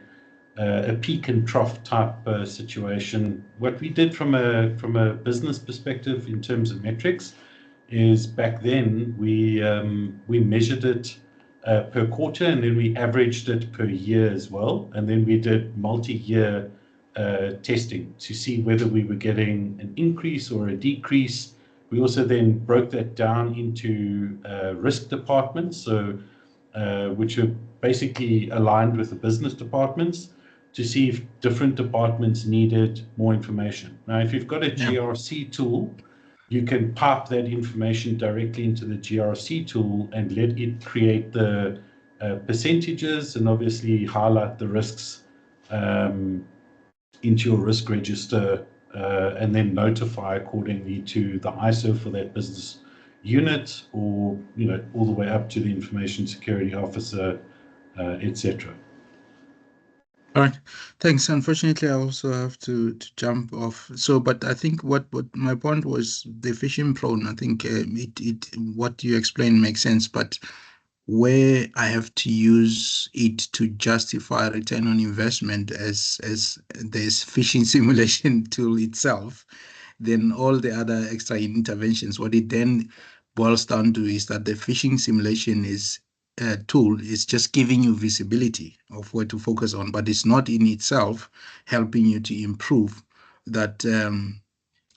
a peak and trough type situation. What we did from a business perspective in terms of metrics is back then we measured it per quarter, and then we averaged it per year as well, and then we did multi-year testing to see whether we were getting an increase or a decrease. We also then broke that down into risk departments, so which are basically aligned with the business departments, to see if different departments needed more information. Now, if you've got a GRC tool, you can pipe that information directly into the GRC tool and let it create the percentages and obviously highlight the risks into your risk register, and then notify accordingly to the ISO for that business unit, or all the way up to the information security officer, etc. All right, thanks. Unfortunately, I also have to jump off. So, but I think what my point was, the phishing prone. I think what you explained makes sense, but where I have to use it to justify return on investment as this phishing simulation tool itself, then all the other extra interventions, what it then boils down to is that the phishing simulation tool is just giving you visibility of where to focus on, but it's not in itself helping you to improve that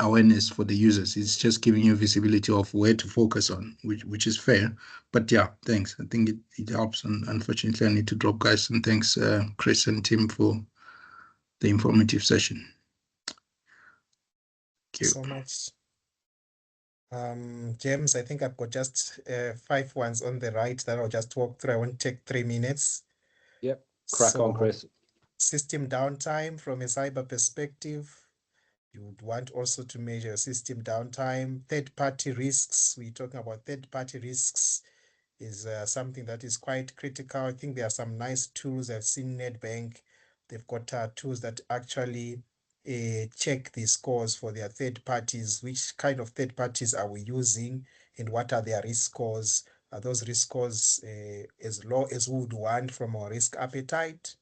awareness for the users. It's just giving you visibility of where to focus on, which is fair. But yeah, thanks. I think it helps. And unfortunately, I need to drop, guys. And thanks, Chris and Tim, for the informative session. Thank you so much. James, I think I've got just 5 ones on the right that I'll just walk through. I won't take 3 minutes. Yep. Crack on, Chris. System downtime from a cyber perspective. You would want also to measure system downtime. Third-party risks. We're talking about third-party risks is something that is quite critical. I think there are some nice tools. I've seen Nedbank. They've got tools that actually check the scores for their third parties. Which kind of third parties are we using, and what are their risk scores? Are those risk scores as low as we would want from our risk appetite?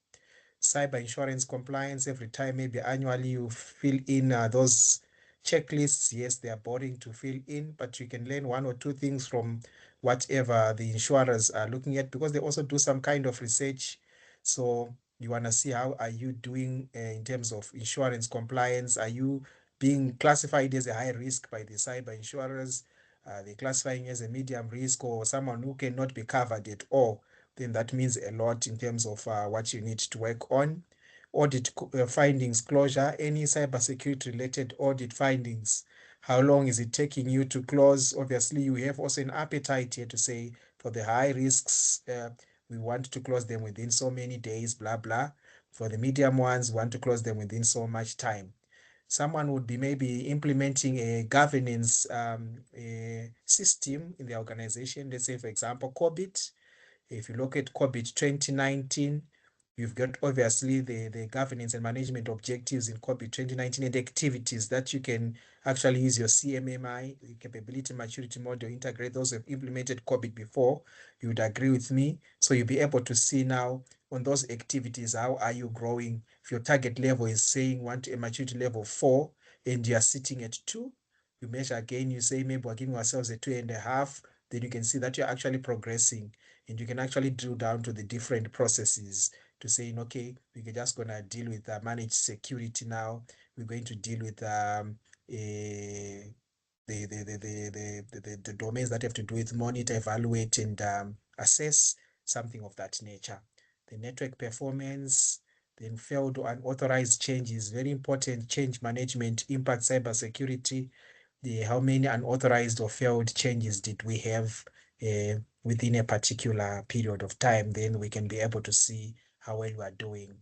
Cyber insurance compliance, every time, maybe annually, you fill in those checklists. Yes, they are boring to fill in, but you can learn 1 or 2 things from whatever the insurers are looking at, because they also do some kind of research. So you want to see how are you doing in terms of insurance compliance. Are you being classified as a high risk by the cyber insurers? Are they classifying as a medium risk, or someone who cannot be covered at all? Then that means a lot in terms of what you need to work on. Audit findings closure, any cybersecurity related audit findings. How long is it taking you to close? Obviously, you have also an appetite here to say for the high risks, we want to close them within so many days, blah, blah. For the medium ones, we want to close them within so much time. Someone would be maybe implementing a governance system in the organization. Let's say, for example, COBIT. If you look at COBIT 2019, you've got obviously the governance and management objectives in COBIT 2019 and activities that you can actually use your CMMI, the capability maturity model, integrate. Those who have implemented COBIT before, you would agree with me. So you'll be able to see now on those activities, how are you growing? If your target level is saying want a maturity level 4 and you are sitting at 2, you measure again, you say maybe we're giving ourselves a 2.5, then you can see that you're actually progressing. And you can actually drill down to the different processes to say, okay, we're just going to deal with managed security now. We're going to deal with the domains that have to do with monitor, evaluate, and assess, something of that nature. The network performance, then failed or unauthorized changes, very important. Change management, impact cybersecurity. How many unauthorized or failed changes did we have within a particular period of time? Then we can be able to see how well we are doing.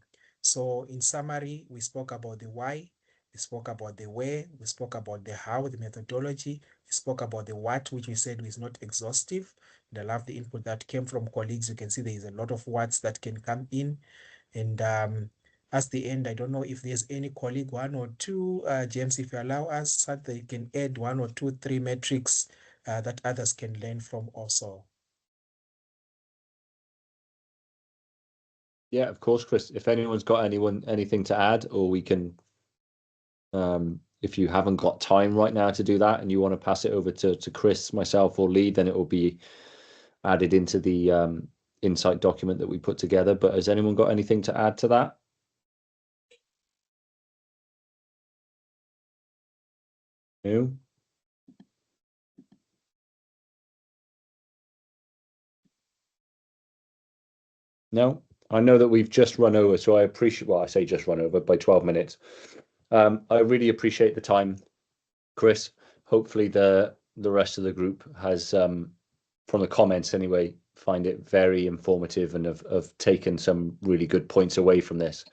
So in summary, we spoke about the why, we spoke about the where, we spoke about the how, the methodology, we spoke about the what, which we said is not exhaustive. And I love the input that came from colleagues. You can see there is a lot of whats that can come in. And at the end, I don't know if there's any colleague, 1 or 2, James, if you allow us, so that they can add 1 or 2, 3 metrics that others can learn from also. Yeah, of course, Chris. If anyone's got anything to add, or we can, if you haven't got time right now to do that and you want to pass it over to Chris, myself, or Lee, then it will be added into the insight document that we put together. But has anyone got anything to add to that? No? No? I know that we've just run over, so I appreciate, well, I say just run over by 12 minutes. I really appreciate the time, Chris. Hopefully the rest of the group has, from the comments anyway, find it very informative and have taken some really good points away from this.